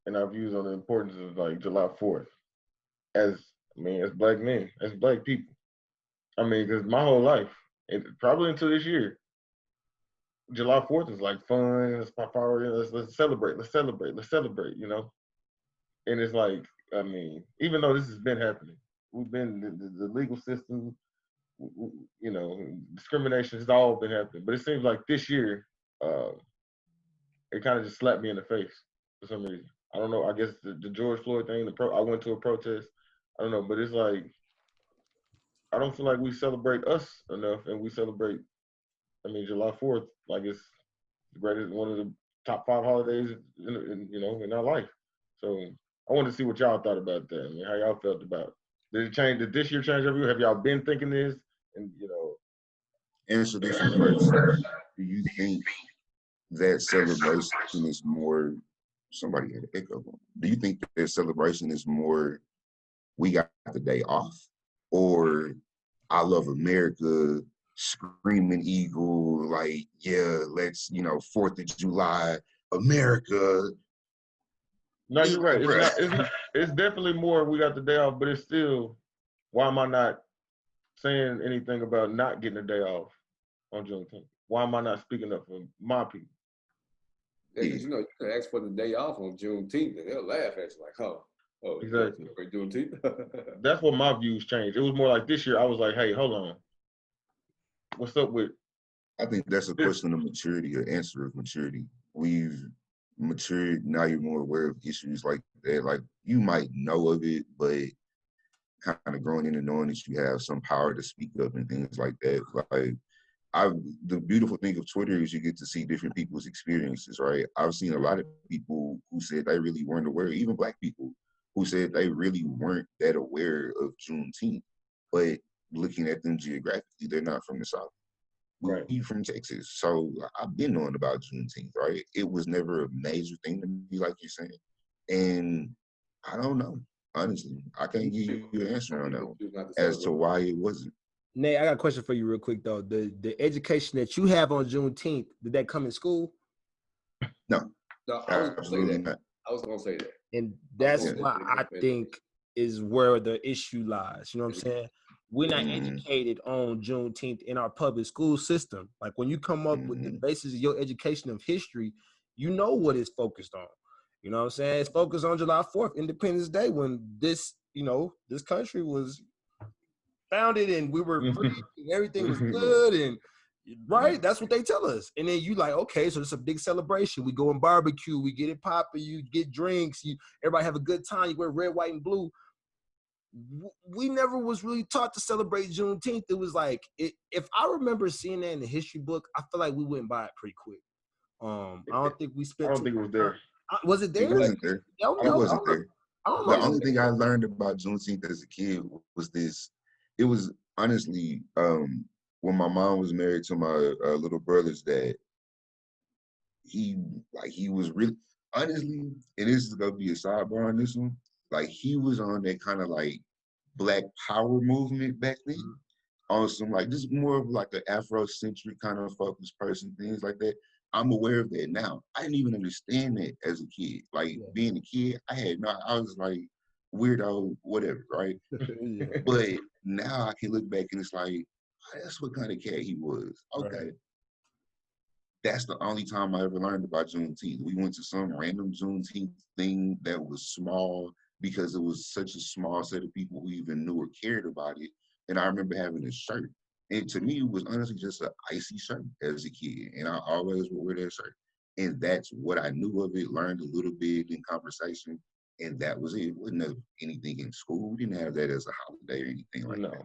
and our views on the importance of like July 4th as black men, as black people. I mean, because my whole life, probably until this year, July 4th is like fun. It's my power. Let's celebrate. Let's celebrate. And it's like, I mean, even though this has been happening, we've been the legal system, discrimination has all been happening. But it seems like this year, it kind of just slapped me in the face for some reason. I don't know. I guess the George Floyd thing. I went to a protest. I don't know, but it's like I don't feel like we celebrate us enough, and we celebrate. I mean, July 4th, like it's the greatest, one of the top 5 holidays in our life. So I wanted to see what y'all thought about that. I mean, how y'all felt about it. Did it change? Did this year change every year? Have y'all been thinking this? And Answer this one first. Do you think that celebration is more? Somebody had an echo. Do you think that celebration is more? We got the day off, or I love America, screaming eagle, like, yeah, let's, 4th of July, America. No, you're right. It's definitely more. We got the day off, but it's still. Why am I not saying anything about not getting a day off on Juneteenth? Why am I not speaking up for my people? Yeah, because you can ask for the day off on Juneteenth, and they'll laugh at you like, oh, exactly. Juneteenth. That's what my views changed. It was more like this year. I was like, hey, hold on, what's up with? I think that's a question of maturity, or answer of maturity. We've matured. Now you're more aware of issues like that. Like, you might know of it, but kind of growing into knowing that you have some power to speak up and things like that. Like, the beautiful thing of Twitter is you get to see different people's experiences, right? I've seen a lot of people who said they really weren't aware, even Black people who said they really weren't that aware of Juneteenth. But looking at them geographically, they're not from the South. Right. We're from Texas. So I've been knowing about Juneteenth, right? It was never a major thing to me, like you're saying. And I don't know. Honestly, I can't give you an answer on that one as to why it wasn't. Nate, I got a question for you real quick though. The education that you have on Juneteenth, did that come in school? No. No, I was gonna say that. Not. I was gonna say that. And that's what I think is where the issue lies. You know what I'm saying? We're not educated on Juneteenth in our public school system. Like, when you come up with the basis of your education of history, you know what it's focused on. You know what I'm saying? It's focused on July 4th, Independence Day, when this country was founded and we were free and everything was good, and right, that's what they tell us. And then you like, okay, so it's a big celebration. We go and barbecue, we get it popping, you get drinks, everybody have a good time, you wear red, white, and blue. We never was really taught to celebrate Juneteenth. It was like, if I remember seeing that in the history book, I feel like we went by it pretty quick. I don't think we spent. I don't think it was there. Was it there? It wasn't there. It wasn't there. The only thing I learned about Juneteenth as a kid was this. It was honestly, when my mom was married to my little brother's dad, he was really, honestly, and this is gonna be a sidebar on this one, like, he was on that kind of like Black Power movement back then. On some, like, just more of like an Afrocentric kind of focused person, things like that. I'm aware of that now. I didn't even understand that as a kid. Like, being a kid, I was like, weirdo, whatever, right? But now I can look back and it's like, that's what kind of cat he was. Okay. Right. That's the only time I ever learned about Juneteenth. We went to some random Juneteenth thing that was small because it was such a small set of people who even knew or cared about it. And I remember having a shirt. And to me, it was honestly just an icy shirt as a kid. And I always would wear that shirt. And that's what I knew of it, learned a little bit in conversation. And that was it. It wasn't anything in school. We didn't have that as a holiday or anything like that.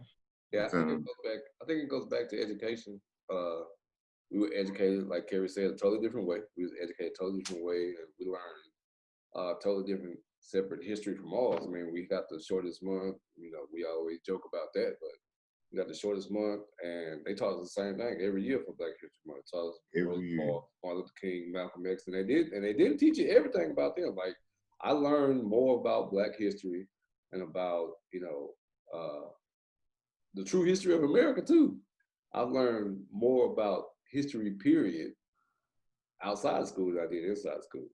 Yeah, I think it goes back to education. We were educated, like Kerry said, a totally different way. We was educated a totally different way, and we learned totally different, separate history from ours. I mean, we got the shortest month. We always joke about that, but we got the shortest month, and they taught us the same thing every year for Black History Month. Taught us every year. Martin Luther King, Malcolm X, and they didn't teach you everything about them. Like, I learned more about Black history and about the true history of America too. I've learned more about history, period, outside of school than I did inside school.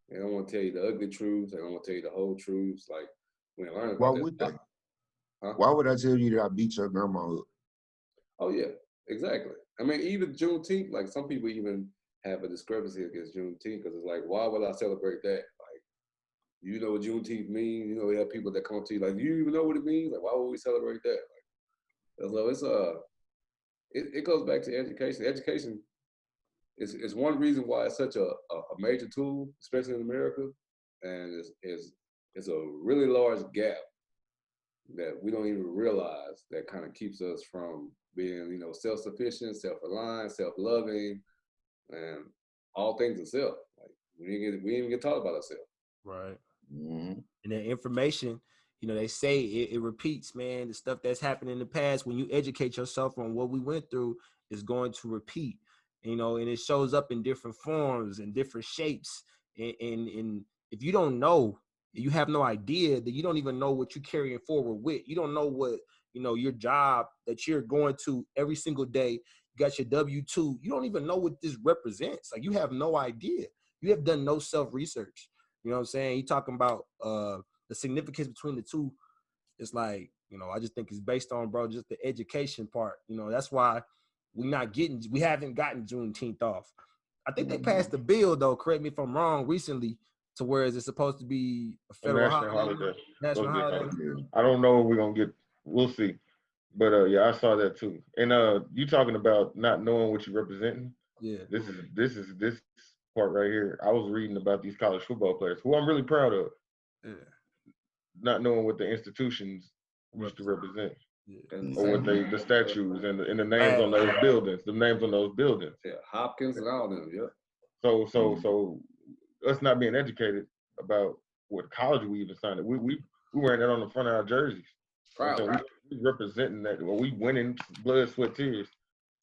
They don't want to tell you the ugly truths. They don't want to tell you the whole truths. Like, when I learn about why would they? Why would I tell you that I beat your grandma up? Oh yeah, exactly. I mean, even Juneteenth, like, some people even have a discrepancy against Juneteenth because it's like, why would I celebrate that? Like, you know what Juneteenth means? We have people that come to you like, do you even know what it means? Like, why would we celebrate that? Like, so it's it goes back to education. Education is one reason why it's such a major tool, especially in America, and it's a really large gap that we don't even realize that kind of keeps us from being, you know, self-sufficient, self-reliant, self-loving, and all things of self. Like we didn't even get taught about ourselves. Right. Mhm. And that information, you know, they say it repeats, man. The stuff that's happened in the past, when you educate yourself on what we went through, is going to repeat. You know, and it shows up in different forms and different shapes. And if you don't know, you have no idea, that you don't even know what you're carrying forward with. You don't know what, you know, your job that you're going to every single day. You got your W-2. You don't even know what this represents. Like, you have no idea. You have done no self-research. You know what I'm saying? You talking about the significance between the two. It's like, you know, I just think it's based on, bro, just the education part. You know, that's why we haven't gotten Juneteenth off. I think they passed the bill, though, correct me if I'm wrong, recently, to where it's supposed to be a A federal national holiday. holiday. National Supposed to be a holiday. holiday. Yeah. I don't know if we're gonna get. We'll see. But yeah, I saw that too. And you talking about not knowing what you're representing. Yeah. This part right here. I was reading about these college football players, who I'm really proud of, Yeah. not knowing what the institutions used to represent, Yeah. And the or what same, the statues and the names on those buildings, the names on those buildings. yeah, Hopkins and all them, yeah. So us not being educated about what college we even signed it. We wearing that on the front of our jerseys. Proud. So we representing that. Well, we winning blood, sweat, tears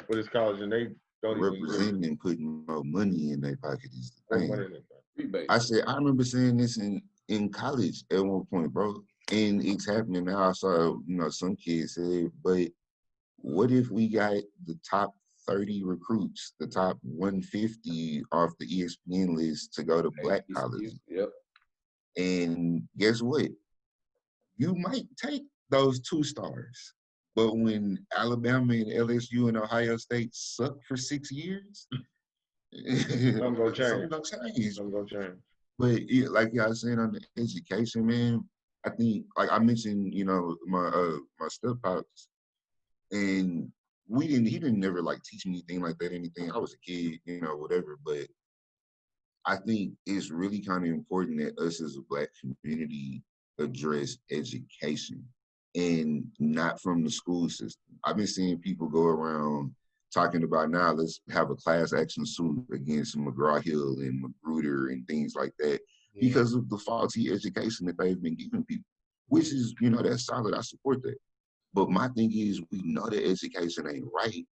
for this college, and they don't even Representing and putting more money in their pocket is the put thing. money in it. Rebate. I remember saying this in college at one point, bro, and it's happening now. I saw, you know, some kids say, but what if we got the top 30 recruits, the top 150 off the ESPN list to go to black colleges? Yep. And guess what? You might take those 2 stars. But when Alabama and LSU and Ohio State suck for 6 years, Something gonna change. something gonna change. Something gonna change. But yeah, like y'all saying on the education, man, I think, like I mentioned, you know, my step pops, and he didn't never like teach me anything like that, anything. I was a kid, you know, whatever. But I think it's really kind of important that us as a Black community address education, and not from the school system. I've been seeing people go around talking about, now let's have a class action suit against McGraw-Hill and Magruder and things like that, because of the faulty education that they've been giving people, which is, you know, that's solid. I support that. But my thing is, we know that education ain't right,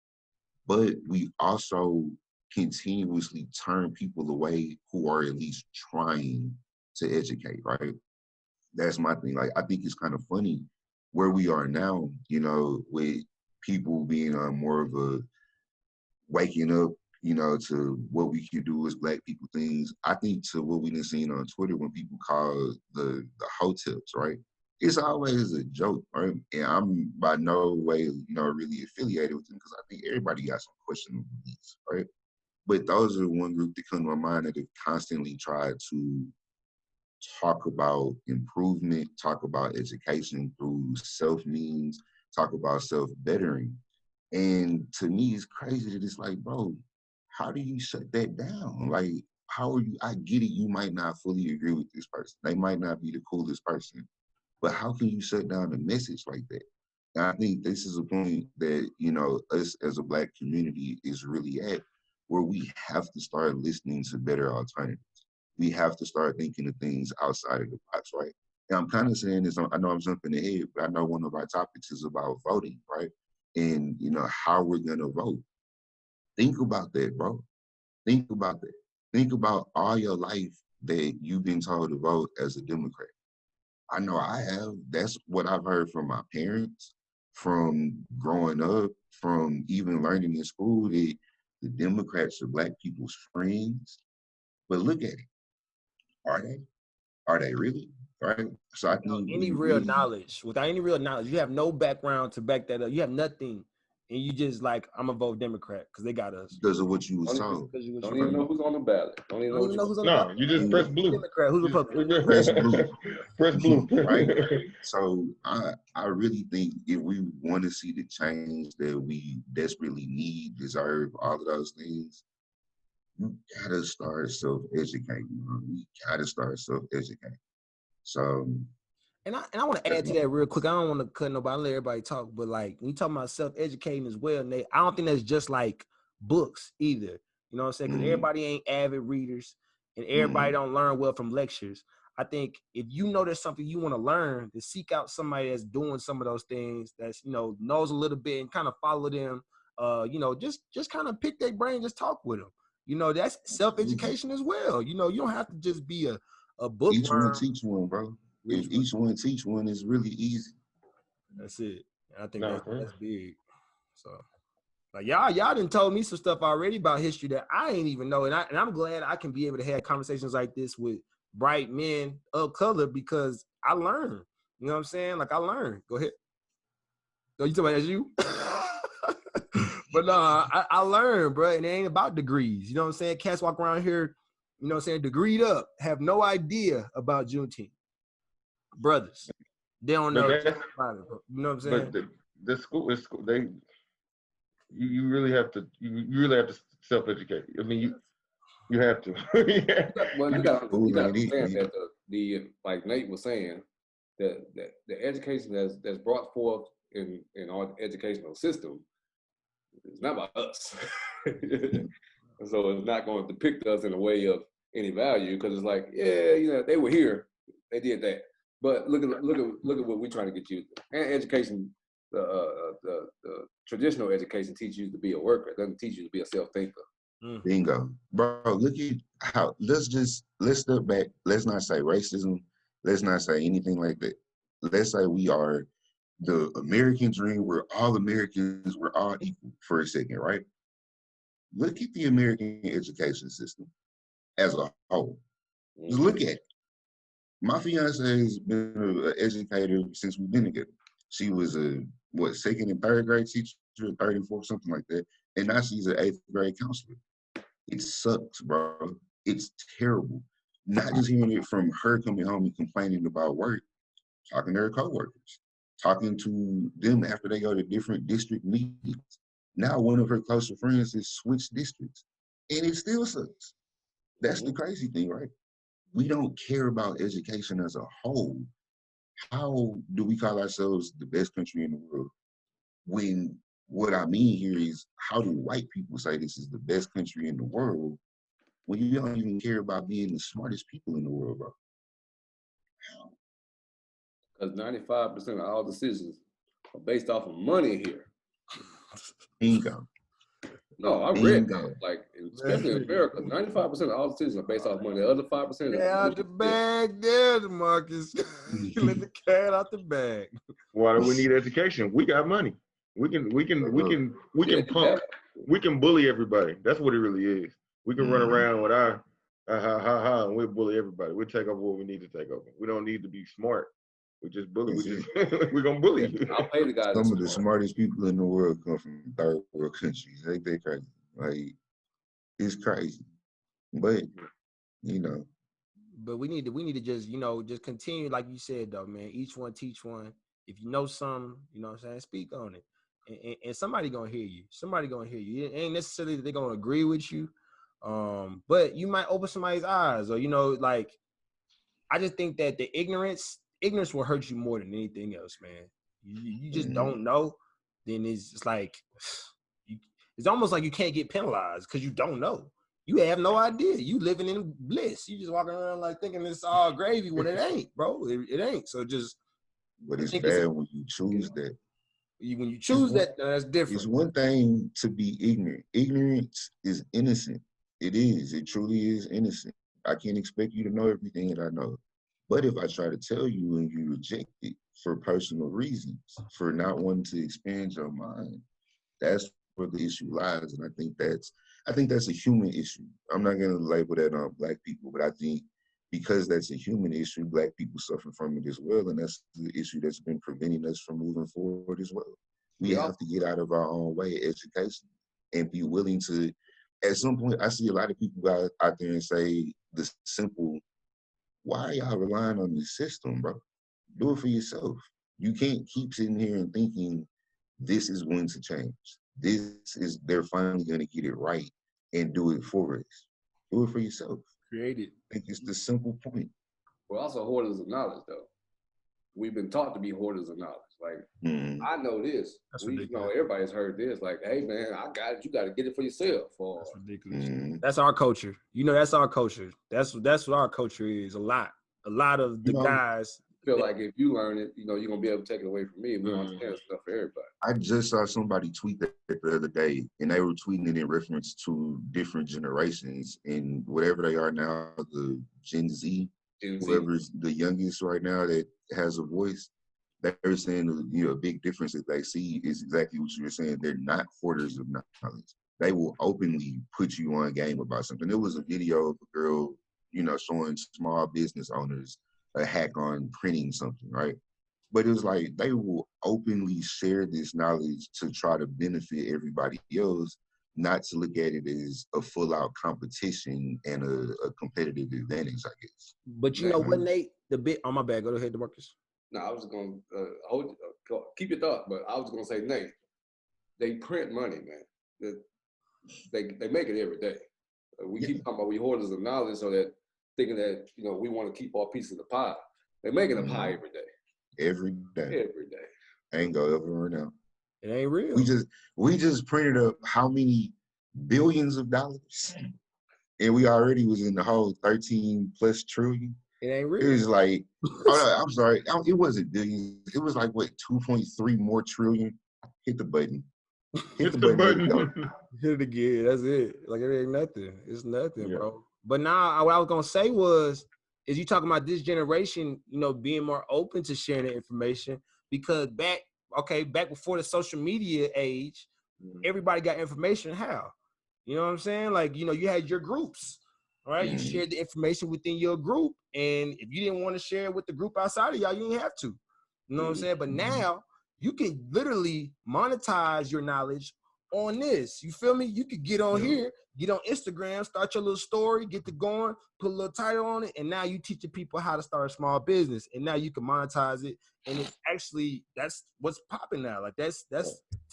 but we also continuously turn people away who are at least trying to educate, right? That's my thing. Like, I think it's kind of funny where we are now, you know, with people being on more of a waking up, you know, to what we can do as Black people things. I think to what we've been seeing on Twitter when people call the hoteps, right? It's always a joke, right? And I'm by no way, you know, really affiliated with them, because I think everybody got some questionable beliefs, right? But those are the one group that come to my mind that have constantly tried to talk about improvement, talk about education through self-means, talk about self-bettering. And to me, it's crazy that it's like, bro, how do you shut that down? Like, how are you? I get it, you might not fully agree with this person. They might not be the coolest person, but how can you shut down a message like that? And I think this is a point that, you know, us as a Black community is really at, where we have to start listening to better alternatives. We have to start thinking of things outside of the box, right? And I'm kind of saying this, I know I'm jumping ahead, but I know one of our topics is about voting, right? And, you know, how we're going to vote. Think about that, bro. Think about that. Think about all your life that you've been told to vote as a Democrat. I know I have. That's what I've heard from my parents, from growing up, from even learning in school that the Democrats are Black people's friends. But look at it. Are they? Are they really? Right? So I Without think any we real really, knowledge, you have no background to back that up. You have nothing, and you just like, I'm gonna vote Democrat because they got us. because of what you was Don't even, told. don't even know who's on the ballot. Don't even I don't even know know who's on the No, ballot. you just And press blue. Democrat, who's Republican. press blue. Press blue. Right? So I really think if we want to see the change that we desperately need, deserve, all of those things, you gotta start self-educating. We gotta start self-educating. So And I want to add to that real quick. I don't want to cut nobody, let everybody talk, but like when you talk about self-educating as well, Nate, I don't think that's just like books either. You know what I'm saying? Because everybody ain't avid readers and everybody don't learn well from lectures. I think if you know there's something you want to learn, to seek out somebody that's doing some of those things, that's, you know, knows a little bit and kind of follow them, you know, just kind of pick their brain, just talk with them. You know, that's self-education as well. You know, you don't have to just be a bookworm. Each one teach one, bro. If each one teach one, is really easy. That's it. I think that's big. So, like y'all done told me some stuff already about history that I ain't even know, and I'm glad I can be able to have conversations like this with bright men of color because I learn. You know what I'm saying? Like I learned. Go ahead. So you talking about as you? But no, I learned, bro, and it ain't about degrees. You know what I'm saying? Cats walk around here, you know what I'm saying, degreed up, have no idea about Juneteenth. Brothers, they don't know. You know what I'm saying? But the school, you really have to self-educate. I mean, you have to. Well, you got to understand that the like Nate was saying, that the education that's brought forth in our educational system is not about us. So it's not going to depict us in a way of any value because it's like, yeah, you know, they were here, they did that. But look at what we're trying to get you. And education, the traditional education teaches you to be a worker. It doesn't teach you to be a self-thinker. Bingo, bro. Look at how. Let's step back. Let's not say racism. Let's not say anything like that. Let's say we are the American dream, where all Americans were all equal for a second, right? Look at the American education system as a whole. Just look at it. My fiance has been an educator since we've been together. She was a second and third grade teacher, third and fourth, something like that, and now she's an 8th grade counselor. It sucks, bro. It's terrible. Not just hearing it from her coming home and complaining about work, talking to her coworkers, talking to them after they go to different district meetings. Now one of her closer friends has switched districts, and it still sucks. That's the crazy thing, right? We don't care about education as a whole. How do we call ourselves the best country in the world? When what I mean here is, how do white people say this is the best country in the world when you don't even care about being the smartest people in the world, bro? Because 95% of all decisions are based off of money here. Bingo. No, I read that. Like, especially in America, 95% of all decisions are based off money. The other 5% are out the bag there, Marcus. You let the cat out the bag. Why do we need education? We got money. We can punk. We can bully everybody. That's what it really is. We can run around with our and we'll bully everybody. We'll take over what we need to take over. We don't need to be smart. We just bully. We're gonna bully you. I'll pay the guys. Some of the smartest people in the world come from third world countries. They crazy. Like, it's crazy. But you know. But we need to just, you know, just continue, like you said though, man. Each one teach one. If you know something, you know what I'm saying, speak on it. And somebody gonna hear you. Somebody gonna hear you. It ain't necessarily that they're gonna agree with you. But you might open somebody's eyes, or, you know, like, I just think that the ignorance will hurt you more than anything else, man. You just don't know, then it's just like, it's almost like you can't get penalized because you don't know. You have no idea. You living in bliss. You just walking around like thinking it's all gravy when it ain't, bro. It ain't. So just. But it's bad when you choose that. When you choose that, that's different. It's one thing to be ignorant. Ignorance is innocent. It is. It truly is innocent. I can't expect you to know everything that I know. But if I try to tell you and you reject it for personal reasons, for not wanting to expand your mind, that's where the issue lies. And I think that's a human issue. I'm not going to label that on Black people, but I think because that's a human issue, Black people suffer from it as well. And that's the issue that's been preventing us from moving forward as well. We have to get out of our own way of education and be willing to, at some point, I see a lot of people out there and say the simple, why are y'all relying on the system, bro? Do it for yourself. You can't keep sitting here and thinking this is going to change. They're finally going to get it right and do it for us. Do it for yourself. Create it. I think it's the simple point. We're also hoarders of knowledge, though. we've been taught to be hoarders of knowledge. Like, I know this. That's You ridiculous. know, everybody's heard this. Like, hey man, I got it. You got to get it for yourself. Or That's ridiculous. That's our culture. You know, that's our culture. That's what our culture is. A lot of the guys feel like if you learn it, you know, you're gonna be able to take it away from me. We don't understand stuff for everybody. I just saw somebody tweet that the other day, and they were tweeting it in reference to different generations and whatever they are now, the Gen Z, whoever's the youngest right now that has a voice. They're saying, a big difference that they see is exactly what you were saying. They're not hoarders of knowledge. They will openly put you on game about something. There was a video of a girl, showing small business owners a hack on printing something, right? But it was like they will openly share this knowledge to try to benefit everybody else, not to look at it as a full-out competition and a competitive advantage, I guess. But you know what, Nate? Oh, my bad. Go ahead, DeMarcus. No, I was going to keep your thought, but I was going to say, Nate, they print money, man. They make it every day. We keep talking about we hoarders of knowledge, so that thinking that, we want to keep our piece of the pie. They're making a pie every day. Every day. Every day. Ain't gonna ever run out. It ain't real. We just printed up how many billions of dollars, and we already was in the whole 13 plus trillion. It ain't real. It was like, I'm sorry, it wasn't billions. It was like, what, 2.3 more trillion? Hit the button. Hit the button. Hit it again. That's it. Like, it ain't nothing. It's nothing, bro. But now, what I was going to say is you talking about this generation, being more open to sharing the information, because back before the social media age, everybody got information. How? You know what I'm saying? Like, you had your groups, right? You shared the information within your group. And if you didn't want to share it with the group outside of y'all, you didn't have to. You know what I'm saying? But now you can literally monetize your knowledge on this. You feel me? You could get on here, get on Instagram, start your little story, get to going, put a little title on it, and now you teaching people how to start a small business. And now you can monetize it. And it's actually, that's what's popping now. Like, that's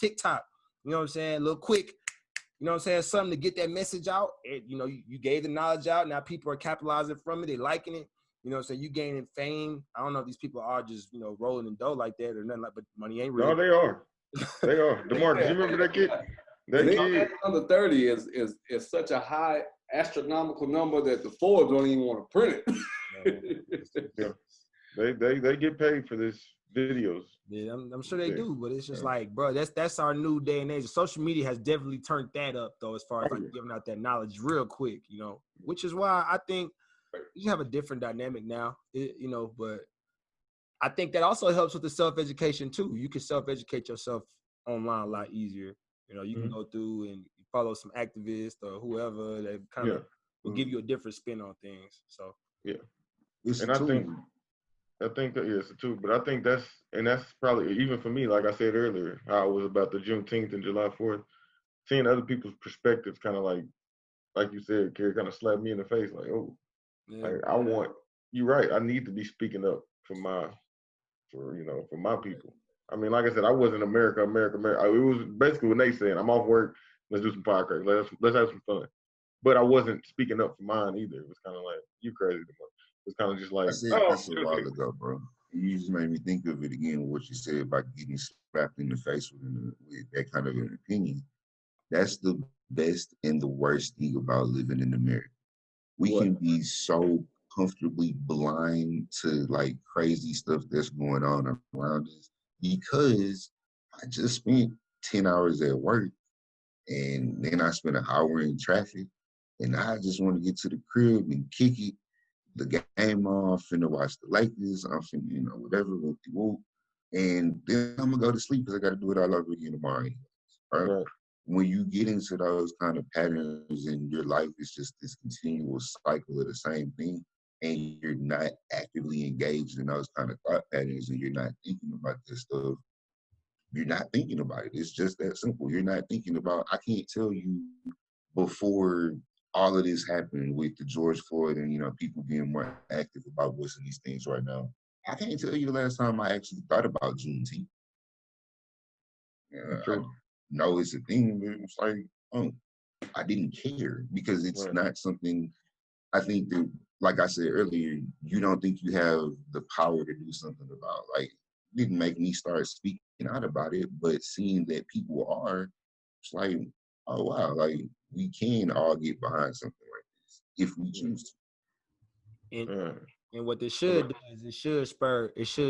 TikTok. You know what I'm saying? A little quick. You know what I'm saying? Something to get that message out. You gave the knowledge out. Now people are capitalizing from it. They liking it. You know what I'm saying? You gaining fame. I don't know if these people are just, rolling in dough like that or nothing like, but money ain't real. No, they are. They are. DeMarcus, you remember that kid? That kid under 30 is such a high astronomical number that the Forbes don't even want to print it. They get paid for this videos. Yeah, I'm sure they do, but it's just like, bro, that's our new day and age. Social media has definitely turned that up, though, as far as giving out that knowledge real quick, which is why I think you have a different dynamic now, but I think that also helps with the self-education too. You can self-educate yourself online a lot easier. You can go through and follow some activists or whoever that kind of will give you a different spin on things. So I think that it's a tool, but I think that's probably, even for me, like I said earlier, how it was about the Juneteenth and July 4th, seeing other people's perspectives kind of like you said, Kerry, kind of slapped me in the face, like, you're right, I need to be speaking up for my people. I mean, like I said, I wasn't America. It was basically what they saying, I'm off work, let's do some podcasts, let's have some fun. But I wasn't speaking up for mine either. It was kind of like, you crazy. It's kind of just like, this a while ago, bro. You just made me think of it again, what you said about getting slapped in the face with that kind of an opinion. That's the best and the worst thing about living in America. We can be so comfortably blind to like crazy stuff that's going on around us because I just spent 10 hours at work and then I spent an hour in traffic and I just want to get to the crib and kick it. The game on, I'm finna watch the Lakers, I'm finna, whatever, and then I'm gonna go to sleep because I gotta do it all over again tomorrow anyways, right? When you get into those kind of patterns in your life, it's just this continual cycle of the same thing, and you're not actively engaged in those kind of thought patterns, and you're not thinking about this stuff. You're not thinking about it. It's just that simple. You're not thinking about, I can't tell you before all of this happened with the George Floyd and, people being more active about voicing these things right now. I can't tell you the last time I actually thought about Juneteenth. I know it's a thing, but it's like, I didn't care because it's not something. I think that like I said earlier, you don't think you have the power to do something about. Like, didn't make me start speaking out about it, but seeing that people are, it's like, oh wow, like we can all get behind something like this if we choose to. And what this should do is it should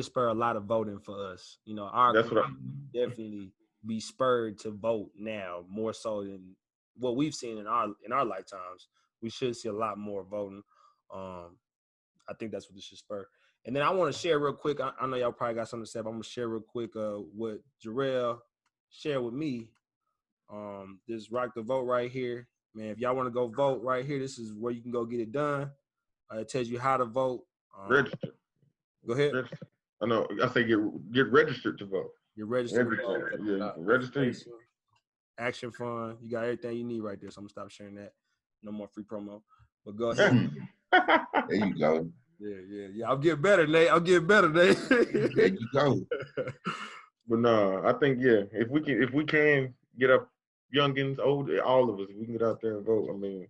spur a lot of voting for us. You know, our That's what definitely be spurred to vote now more so than what we've seen in our lifetimes. We should see a lot more voting. I think that's what this should spur. And then I want to share real quick. I know y'all probably got something to say, but I'm gonna share real quick what Jerell shared with me. This Rock the Vote right here. Man, if y'all want to go vote right here, this is where you can go get it done. It tells you how to vote. register. Go ahead. Register. I know. I say get registered to vote. You're registered. Yeah, you can register. Action Fund. You got everything you need right there. So I'm gonna stop sharing that. No more free promo. But go ahead. There you go. Yeah. I'll get better, Nate. There you go. But no, I think if we can get up youngins, old, all of us, we can get out there and vote. I mean,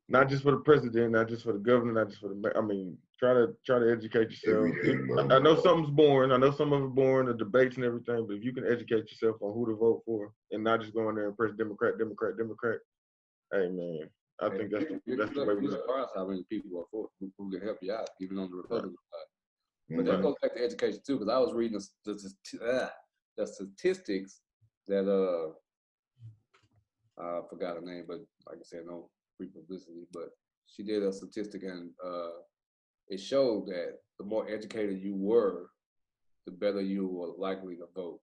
not just for the president, not just for the governor, not just for the. I mean, try to educate yourself. I know something's boring. I know some of it boring, the debates and everything. But if you can educate yourself on who to vote for, and not just go in there and press Democrat. Hey man, I think that's the way we. You're surprised how many people are for who can help you out, even on the Republican side. But that goes back to education too, because I was reading the statistics that I forgot her name, but like I said, no free publicity. But she did a statistic, and it showed that the more educated you were, the better you were likely to vote.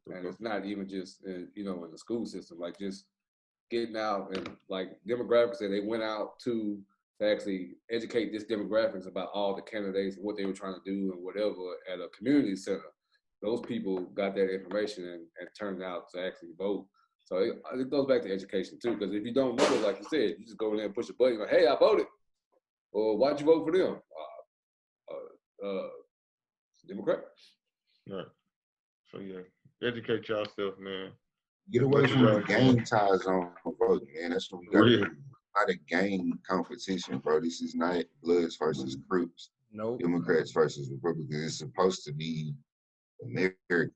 And it's not even just in the school system, like just getting out and like demographics that they went out to actually educate this demographics about all the candidates and what they were trying to do and whatever at a community center. Those people got that information and turned out to actually vote. So it goes back to education too, because if you don't know it, like you said, you just go in there and push a button, like, hey, I voted. Or why'd you vote for them? Democrat. Right. So educate yourself, man. Get away from the gang ties on voting, man. That's what we got to do. Not a gang competition, bro. This is not Bloods versus Crips. Nope. Democrats versus Republicans. It's supposed to be America,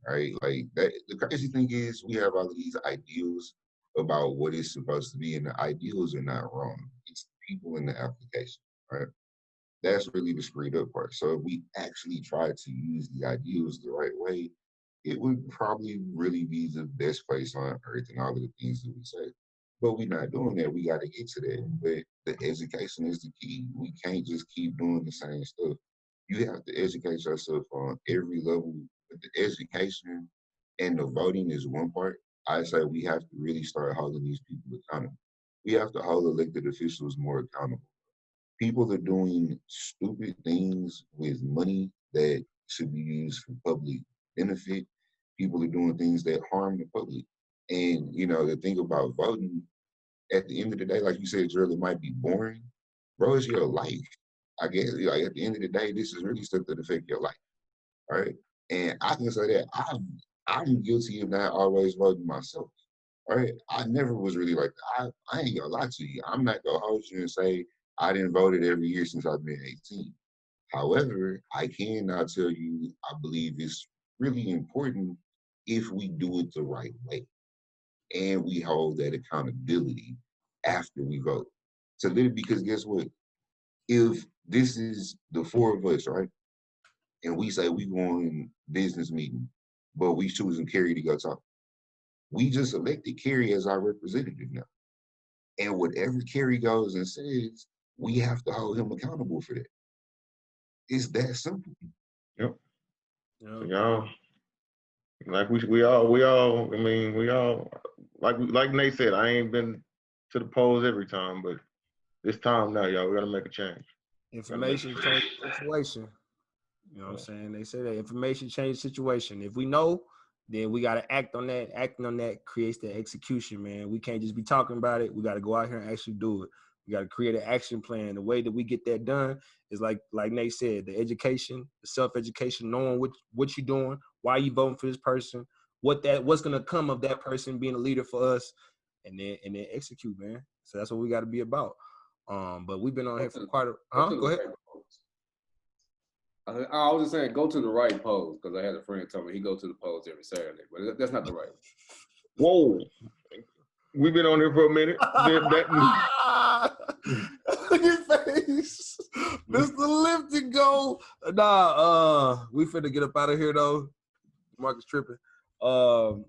right? Like that. The crazy thing is, we have all of these ideals about what it's supposed to be, and the ideals are not wrong. It's the people in the application, right? That's really the screwed up part. So if we actually try to use the ideals the right way, it would probably really be the best place on earth and all of the things that we say. But we're not doing that. We got to get to that. But the education is the key. We can't just keep doing the same stuff. You have to educate yourself on every level. But the education and the voting is one part. I say we have to really start holding these people accountable. We have to hold elected officials more accountable. People are doing stupid things with money that should be used for public benefit. People are doing things that harm the public. And, the thing about voting, at the end of the day, like you said, Jerell, it might be boring. Bro, it's your life. I guess, like, at the end of the day, this is really stuff that affect your life, right? And I can say that I'm guilty of not always voting myself, right? I never was really like that. I ain't gonna lie to you. I'm not gonna hold you and say I didn't vote it every year since I've been 18. However, I can now tell you, I believe it's really important if we do it the right way and we hold that accountability after we vote. So literally, because guess what? If this is the four of us, right? And we say we going business meeting, but we choosing Kerry to go talk. We just elected Kerry as our representative now. And whatever Kerry goes and says, we have to hold him accountable for that. It's that simple. Yep. So y'all, like we all. I mean, we all like Nate said. I ain't been to the polls every time, but this time now, y'all, we gotta make a change. Information change the situation. You know what I'm saying? They say that information change the situation. If we know, then we gotta act on that. Acting on that creates the execution, man. We can't just be talking about it. We gotta go out here and actually do it. We got to create an action plan. The way that we get that done is like Nate said, the education, the self-education, knowing what you're doing, why you voting for this person, what's gonna come of that person being a leader for us, and then execute, man. So that's what we got to be about. But we've been on here for Go quite a. Go ahead. I was just saying, go to the right pose because I had a friend tell me he go to the pose every Saturday, but that's not the right one. Whoa. We've been on here for a minute. Look at his face. Mr. Lift and Go. Nah, we finna get up out of here though. Marcus tripping.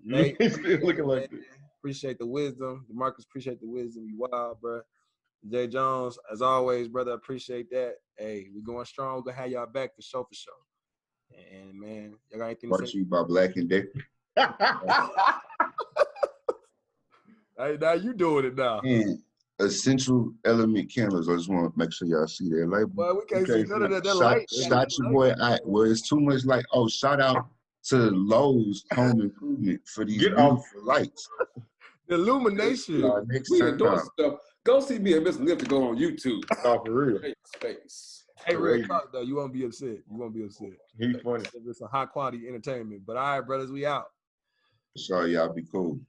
Nate, Still looking like this. appreciate the wisdom. Marcus, appreciate the wisdom. You wild, bro. Jay Jones, as always, brother, appreciate that. Hey, we going strong. We're gonna have y'all back for sure. And man, y'all got anything to Brought say? to you by Black and Decker. Hey, now you doing it now. And essential element candles. I just want to make sure y'all see that label. Well, we can't see none of that. That Shout, light. shout your boy out. Well, it's too much like, oh, shout out to Lowe's Home Improvement for these Get beautiful off. lights. The illumination. Next We time. endorse stuff. Go see me and Mr. Lift to Go on YouTube. Oh, for real. Great space. Hey, real Crazy. talk though. You won't be upset. You won't be upset. He's funny. It's some high quality entertainment. But all right, brothers, we out. So y'all be cool.